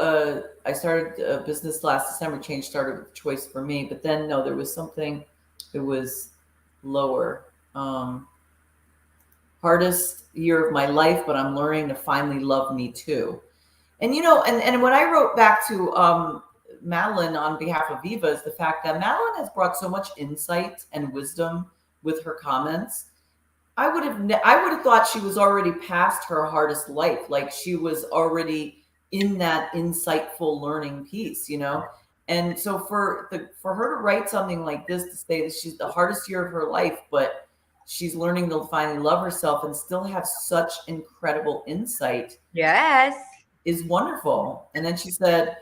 I started a business last December. Change started with choice for me. But then, no, there was something, it was lower. Hardest year of my life, but I'm learning to finally love me too. And and when I wrote back to Madeline on behalf of Viva, is the fact that Madeline has brought so much insight and wisdom with her comments. I would have thought she was already past her hardest life, like she was already in that insightful learning piece, And so for her to write something like this, to say that she's the hardest year of her life, but she's learning to finally love herself and still have such incredible insight, Yes. is wonderful. And then she said,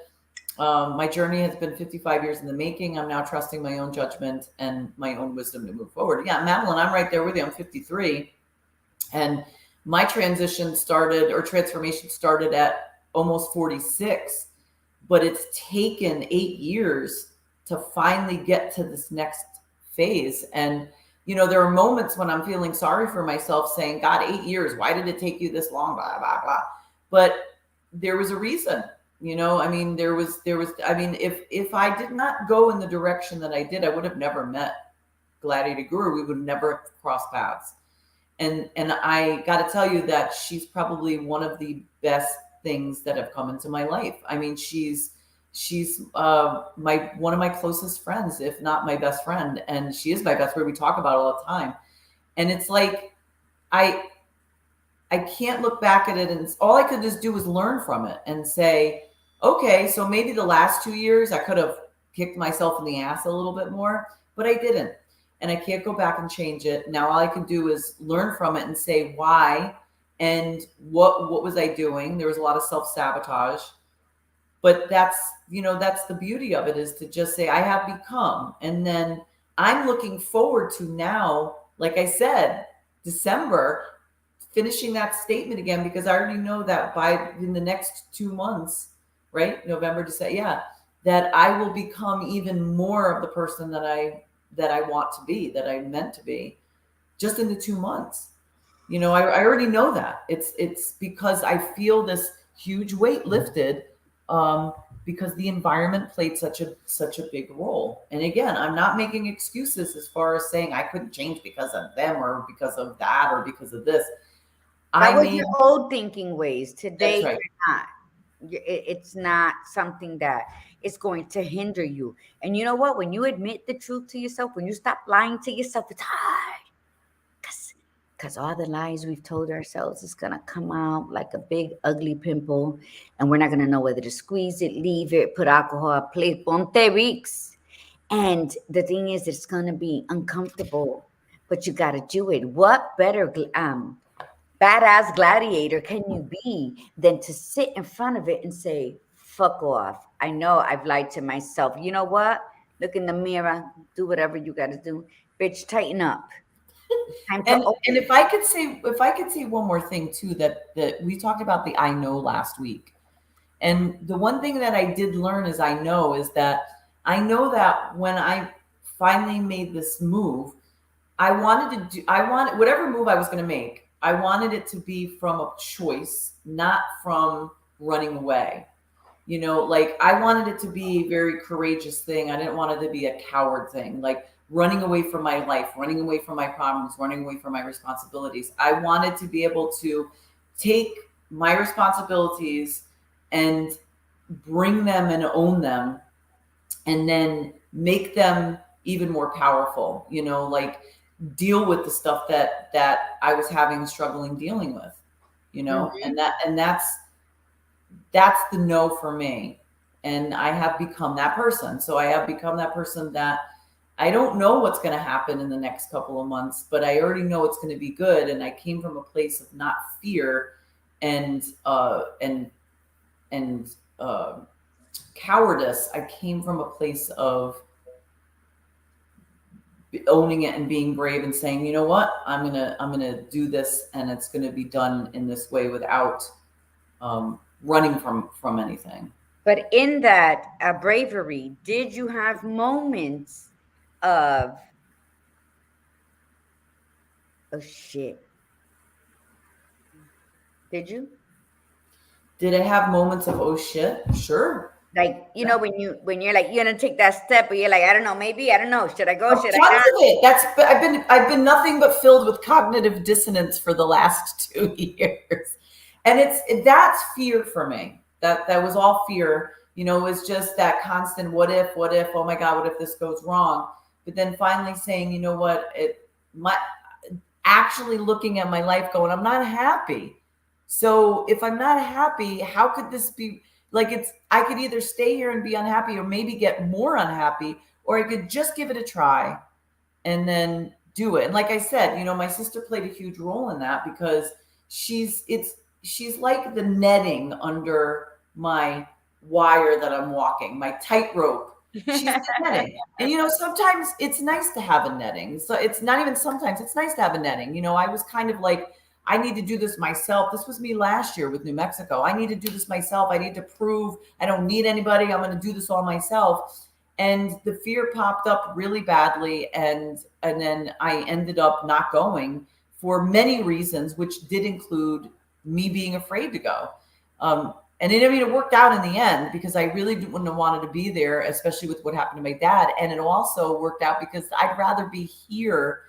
my journey has been 55 years in the making. I'm now trusting my own judgment and my own wisdom to move forward. Yeah, Madeline, I'm right there with you. I'm 53. And my transformation started at almost 46. But it's taken 8 years to finally get to this next phase. And, there are moments when I'm feeling sorry for myself saying, God, 8 years, why did it take you this long? Blah, blah, blah. But there was a reason. If I did not go in the direction that I did, I would have never met Gladiator Guru. We would never have crossed paths. And I got to tell you that she's probably one of the best things that have come into my life. I mean, she's one of my closest friends, if not my best friend, and she is my best friend. We talk about it all the time, and it's like I can't look back at it, and all I could just do was learn from it and say, okay, so maybe the last 2 years I could have kicked myself in the ass a little bit more, but I didn't. And I can't go back and change it. Now all I can do is learn from it and say why and what was I doing? There was a lot of self-sabotage. But that's the beauty of it, is to just say I have become. And then I'm looking forward to now, like I said, December, finishing that statement again, because I already know that in the next 2 months, right? November, December, that I will become even more of the person that I want to be, that I'm meant to be, just in the 2 months. I already know that. It's because I feel this huge weight lifted, because the environment played such a big role. And again, I'm not making excuses as far as saying I couldn't change because of them or because of that or because of this. That was your old thinking ways. Today, right. You're not. It's not something that is going to hinder you. And you know what? When you admit the truth to yourself, when you stop lying to yourself, it's hard. Because all the lies we've told ourselves is going to come out like a big, ugly pimple. And we're not going to know whether to squeeze it, leave it, put alcohol, play Ponte Rix. And the thing is, it's going to be uncomfortable, but you got to do it. What better badass gladiator can you be than to sit in front of it and say, fuck off. I know I've lied to myself. You know what? Look in the mirror, do whatever you got to do. Bitch, tighten up. And if I could say one more thing too, that we talked about the I know last week. And the one thing that I did learn is I know that when I finally made this move, I wanted whatever move I was going to make, I wanted it to be from a choice, not from running away. Like I wanted it to be a very courageous thing. I didn't want it to be a coward thing, like running away from my life, running away from my problems, running away from my responsibilities. I wanted to be able to take my responsibilities and bring them and own them, and then make them even more powerful, like deal with the stuff that I was struggling dealing with, mm-hmm. and that's the no for me. And I have become that person. So I have become that person that I don't know what's going to happen in the next couple of months, but I already know it's going to be good. And I came from a place of not fear and cowardice. I came from a place of owning it and being brave and saying, you know what, I'm gonna do this, and it's gonna be done in this way without running from anything. But in that bravery, did you have moments of, oh shit? Did you? Did I have moments of, oh shit? Sure. Like, when you're like, you're gonna take that step, but you're like, I don't know, maybe, I don't know, should I go, Oh, should I tons not? of it. I've been nothing but filled with cognitive dissonance for the last 2 years, and that's fear for me. That was all fear. It was just that constant what if, oh my God, what if this goes wrong? But then finally saying, you know what, my actually looking at my life going, I'm not happy. So if I'm not happy, how could this be? Like, I could either stay here and be unhappy or maybe get more unhappy, or I could just give it a try and then do it. And like I said, my sister played a huge role in that because she's like the netting under my wire that I'm walking, my tightrope. She's the netting. And sometimes it's nice to have a netting. So it's not even sometimes, it's nice to have a netting. I was kind of like, I need to do this myself. This was me last year with New Mexico. I need to do this myself. I need to prove I don't need anybody. I'm going to do this all myself. And the fear popped up really badly, and then I ended up not going for many reasons, which did include me being afraid to go. And it worked out in the end because I really wouldn't have wanted to be there, especially with what happened to my dad. And it also worked out because I'd rather be here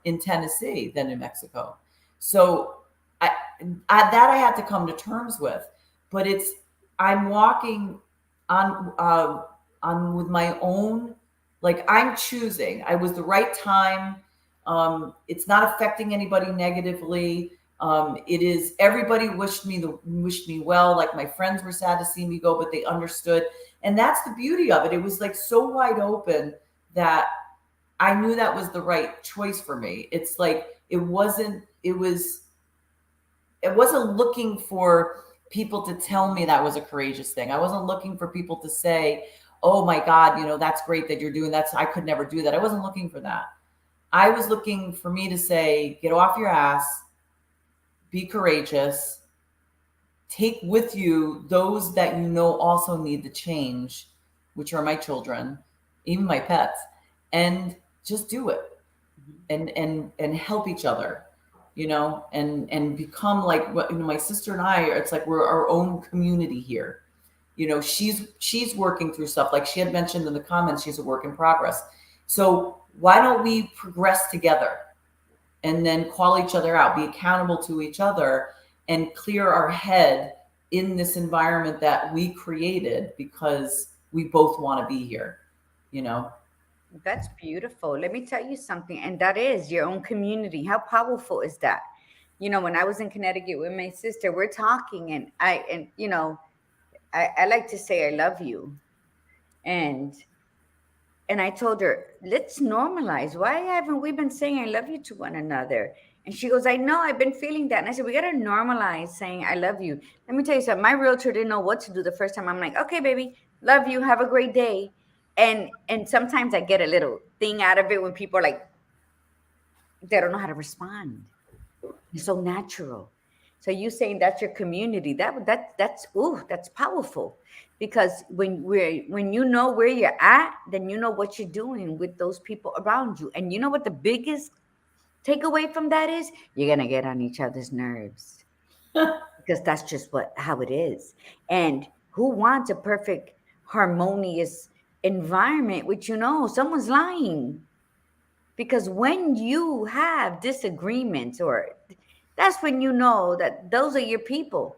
in Tennessee than New Mexico. So that I had to come to terms with. But I'm walking on with my own, like, I'm choosing. I was the right time. It's not affecting anybody negatively. It is, everybody wished me well. Like, my friends were sad to see me go, but they understood. And that's the beauty of it. It was like so wide open that I knew that was the right choice for me. It's like, it wasn't looking for people to tell me that was a courageous thing. I wasn't looking for people to say, oh my God, that's great that you're doing that. I could never do that. I wasn't looking for that. I was looking for me to say, get off your ass, be courageous, take with you those that also need the change, which are my children, even my pets, and just do it and help each other, and become like what, my sister and I, it's like we're our own community here. She's working through stuff, like she had mentioned in the comments, she's a work in progress. So why don't we progress together and then call each other out, be accountable to each other, and clear our head in this environment that we created because we both want to be here, you know? That's beautiful. Let me tell you something, and that is your own community. How powerful is that? When I was in Connecticut with my sister, we're talking, and I like to say I love you, and I told her, let's normalize. Why haven't we been saying I love you to one another? And she goes, I know, I've been feeling that. And I said, we got to normalize saying I love you. Let me tell you something. My realtor didn't know what to do the first time. I'm like, okay, baby, love you. Have a great day. And sometimes I get a little thing out of it when people are like, they don't know how to respond. It's so natural. So you saying that's your community, that's powerful, because when you know where you're at, then you know what you're doing with those people around you. And you know what the biggest takeaway from that is? You're gonna get on each other's nerves, because that's just how it is. And who wants a perfect, harmonious environment which someone's lying? Because when you have disagreements, or that's when you know that those are your people,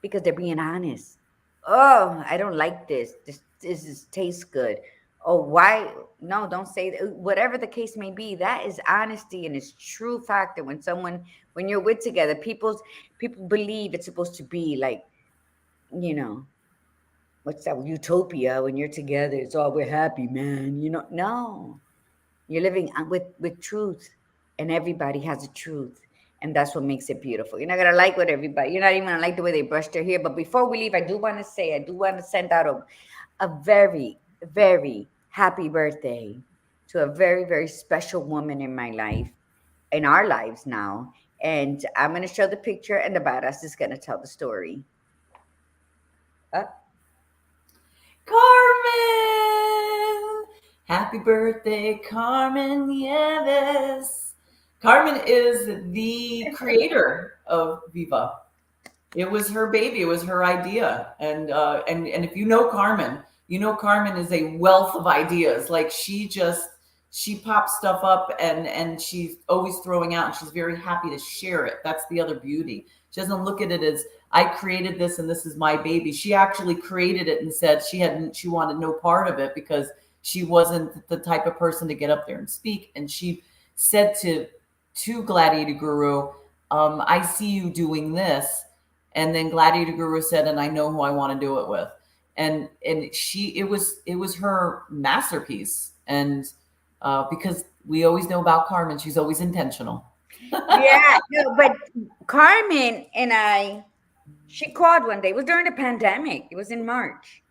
because they're being honest. Oh, I don't like this. This tastes good. Oh, why? No, don't say that. Whatever the case may be, that is honesty, and it's true fact that when you're with together, people believe it's supposed to be like, you know, what's that, utopia? When you're together, it's all, we're happy, man. No, you're living with truth, and everybody has a truth, and that's what makes it beautiful. You're not gonna like what everybody. You're not even gonna like the way they brush their hair. But before we leave, I do want to send out a very, very happy birthday to a very, very special woman in my life, in our lives now. And I'm gonna show the picture, and the badass is gonna tell the story. Uh, Carmen! Happy birthday, Carmen Nieves. Carmen is the creator of Viva. It was her baby. It was her idea. And if you know Carmen, you know Carmen is a wealth of ideas. Like she pops stuff up and she's always throwing out and she's very happy to share it. That's the other beauty. She doesn't look at it as I created this and this is my baby. She actually created it and said she wanted no part of it because she wasn't the type of person to get up there and speak. And she said to Gladiator Guru, I see you doing this. And then Gladiator Guru said, and I know who I want to do it with. And it was her masterpiece. And because we always know about Carmen, she's always intentional. Yeah, no, but Carmen and she called one day. It was during the pandemic. It was in March.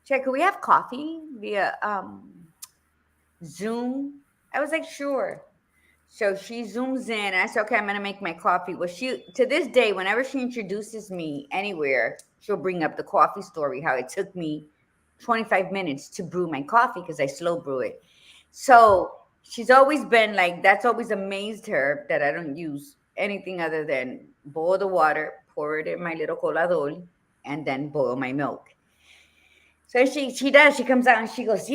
Check, could we have coffee via Zoom? I was like, sure. So she zooms in. And I said, okay, I'm gonna make my coffee. Well, she to this day, whenever she introduces me anywhere, she'll bring up the coffee story, how it took me 25 minutes to brew my coffee because I slow brew it. So she's always been like, that's always amazed her that I don't use anything other than boil the water, pour it in my little colador, and then boil my milk. So she does. She comes out and she goes,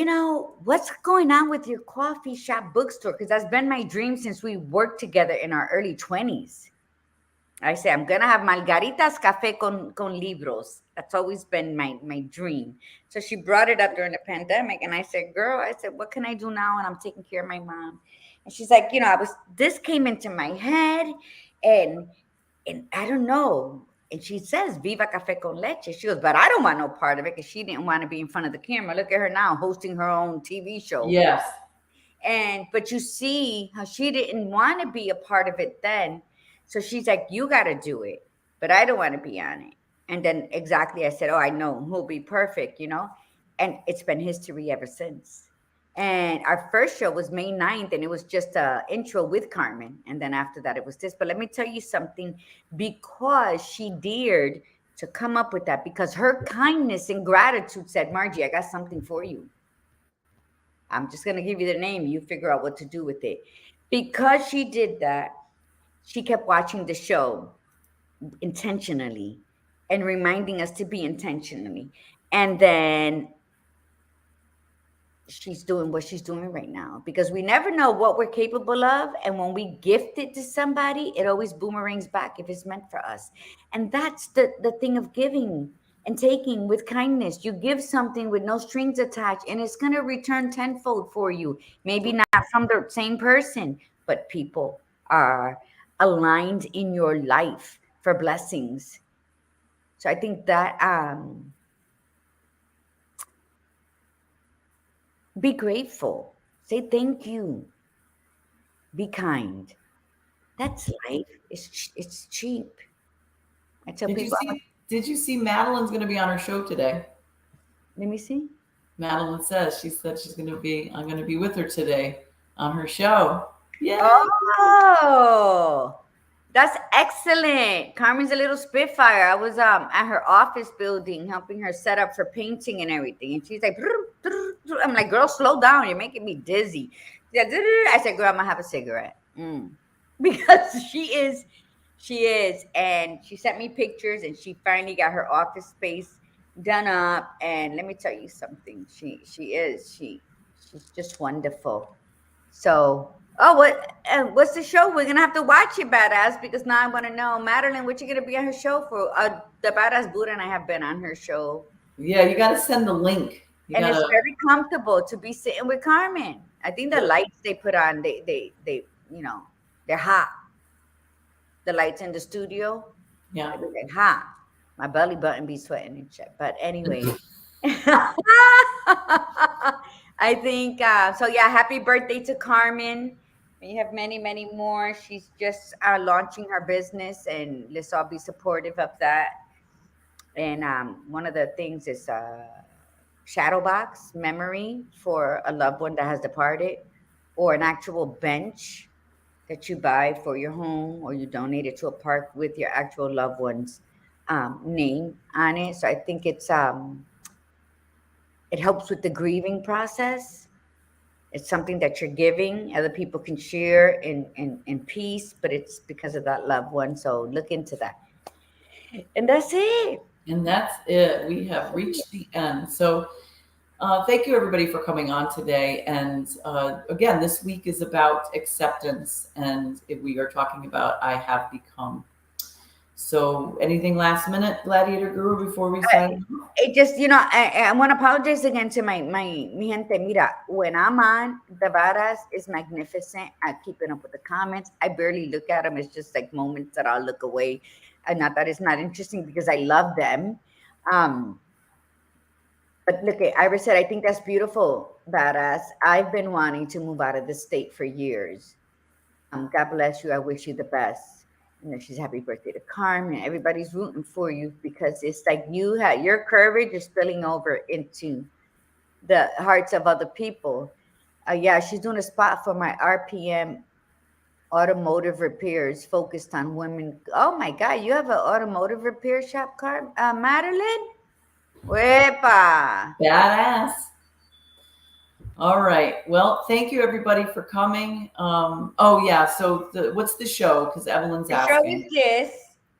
what's going on with your coffee shop bookstore? Because that's been my dream since we worked together in our early 20s. I say, I'm going to have Margaritas Cafe con libros. That's always been my dream. So she brought it up during the pandemic. And I said, girl, what can I do now? And I'm taking care of my mom. And she's like, this came into my head and I don't know. And she says, Viva Cafe con Leche. She goes, but I don't want no part of it because she didn't want to be in front of the camera. Look at her now hosting her own TV show. Yes. But you see how she didn't want to be a part of it then. So she's like, you got to do it, but I don't want to be on it. And then exactly, I said, oh, I know who'll be perfect, and it's been history ever since. And our first show was May 9th, and it was just an intro with Carmen. And then after that, it was this. But let me tell you something, because she dared to come up with that, because her kindness and gratitude said, Margie, I got something for you. I'm just going to give you the name. You figure out what to do with it. Because she did that, she kept watching the show intentionally and reminding us to be intentionally. And then she's doing what she's doing right now, because we never know what we're capable of. And when we gift it to somebody, it always boomerangs back if it's meant for us. And that's the thing of giving and taking with kindness. You give something with no strings attached, and it's going to return tenfold for you. Maybe not from the same person, but people are aligned in your life for blessings. So I think that be grateful, say thank you, be kind. That's life. It's cheap. I tell people. Did you see Madeline's going to be on her show today? Let me see. Madeline said she's going to be. I'm going to be with her today on her show. Yeah. Oh, that's excellent. Carmen's a little spitfire. I was at her office building helping her set up for painting and everything. And she's like, I'm like, girl, slow down. You're making me dizzy. I said, girl, I'm going to have a cigarette. Because she is. And she sent me pictures, and she finally got her office space done up. And let me tell you something. She's just wonderful. So, what's the show? We're gonna have to watch it, badass, because now I want to know, Madeline, what you gonna be on her show for? The badass Buddha and I have been on her show. Yeah, you got to send the link. It's very comfortable to be sitting with Carmen. I think the lights they put on, they they're hot. The lights in the studio, yeah, they're hot. My belly button be sweating and shit. But anyway. I think so. Yeah, happy birthday to Carmen. We have many, many more. She's just launching her business, and let's all be supportive of that. And one of the things is shadow box memory for a loved one that has departed, or an actual bench that you buy for your home, or you donate it to a park with your actual loved one's name on it. So I think it helps with the grieving process. It's something that you're giving. Other people can share in peace, but it's because of that loved one. So look into that. And that's it. And that's it. We have reached the end. So thank you, everybody, for coming on today. And again, this week is about acceptance, and we are talking about I have become. So, anything last minute, Gladiator Guru, before we sign off? It just, I want to apologize again to my mi gente. Mira, when I'm on, the badass is magnificent at keeping up with the comments. I barely look at them. It's just like moments that I'll look away. And not that it's not interesting because I love them. Um, but look, Iris said, I think that's beautiful, badass. I've been wanting to move out of the state for years. God bless you. I wish you the best. She's happy birthday to Carmen. Everybody's rooting for you because it's like your courage is spilling over into the hearts of other people. Yeah, she's doing a spot for my RPM automotive repairs focused on women. Oh my God, you have an automotive repair shop, Madeline? Wepa. Badass. All right. Well, thank you, everybody, for coming. Oh, yeah. So, what's the show? Because Evelyn's The show asking. is this.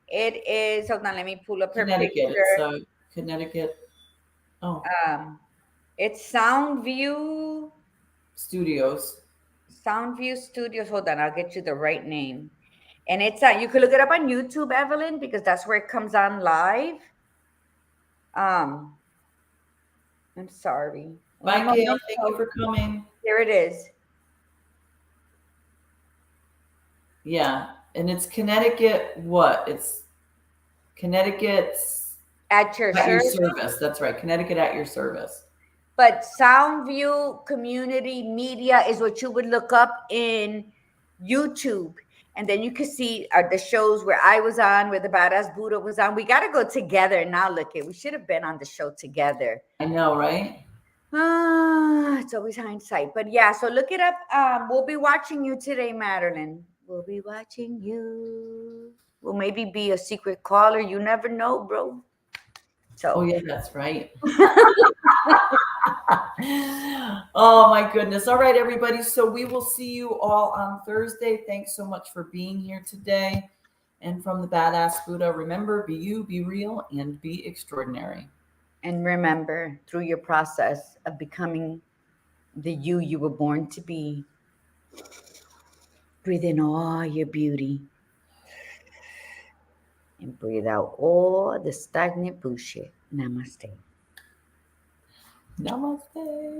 It is, hold on, let me pull up her Connecticut. It's picture. Connecticut. Oh, Um, it's Soundview Studios. Studios. Hold on, I'll get you the right name. And it's you can look it up on YouTube, Evelyn, because that's where it comes on live. I'm sorry. Bye, Gail. Thank you for coming. Here it is. Yeah. And it's Connecticut what? It's Connecticut's At your service. service. That's right. Connecticut at your service. But Soundview Community Media is what you would look up in YouTube. And then you can see the shows where I was on, where the Badass Buddha was on. We got to go together now. Look, we should have been on the show together. I know, right? It's always hindsight. But yeah, so look it up. We'll be watching you today, Madeline. We'll be watching you. We'll maybe be a secret caller. You never know, bro. So. Oh, yeah, that's right. Oh, my goodness. All right, everybody. So we will see you all on Thursday. Thanks so much for being here today. And from the Badass Buddha, remember, be you, be real, and be extraordinary. And remember, through your process of becoming the you were born to be, breathe in all your beauty and breathe out all the stagnant bullshit. Namaste. Namaste.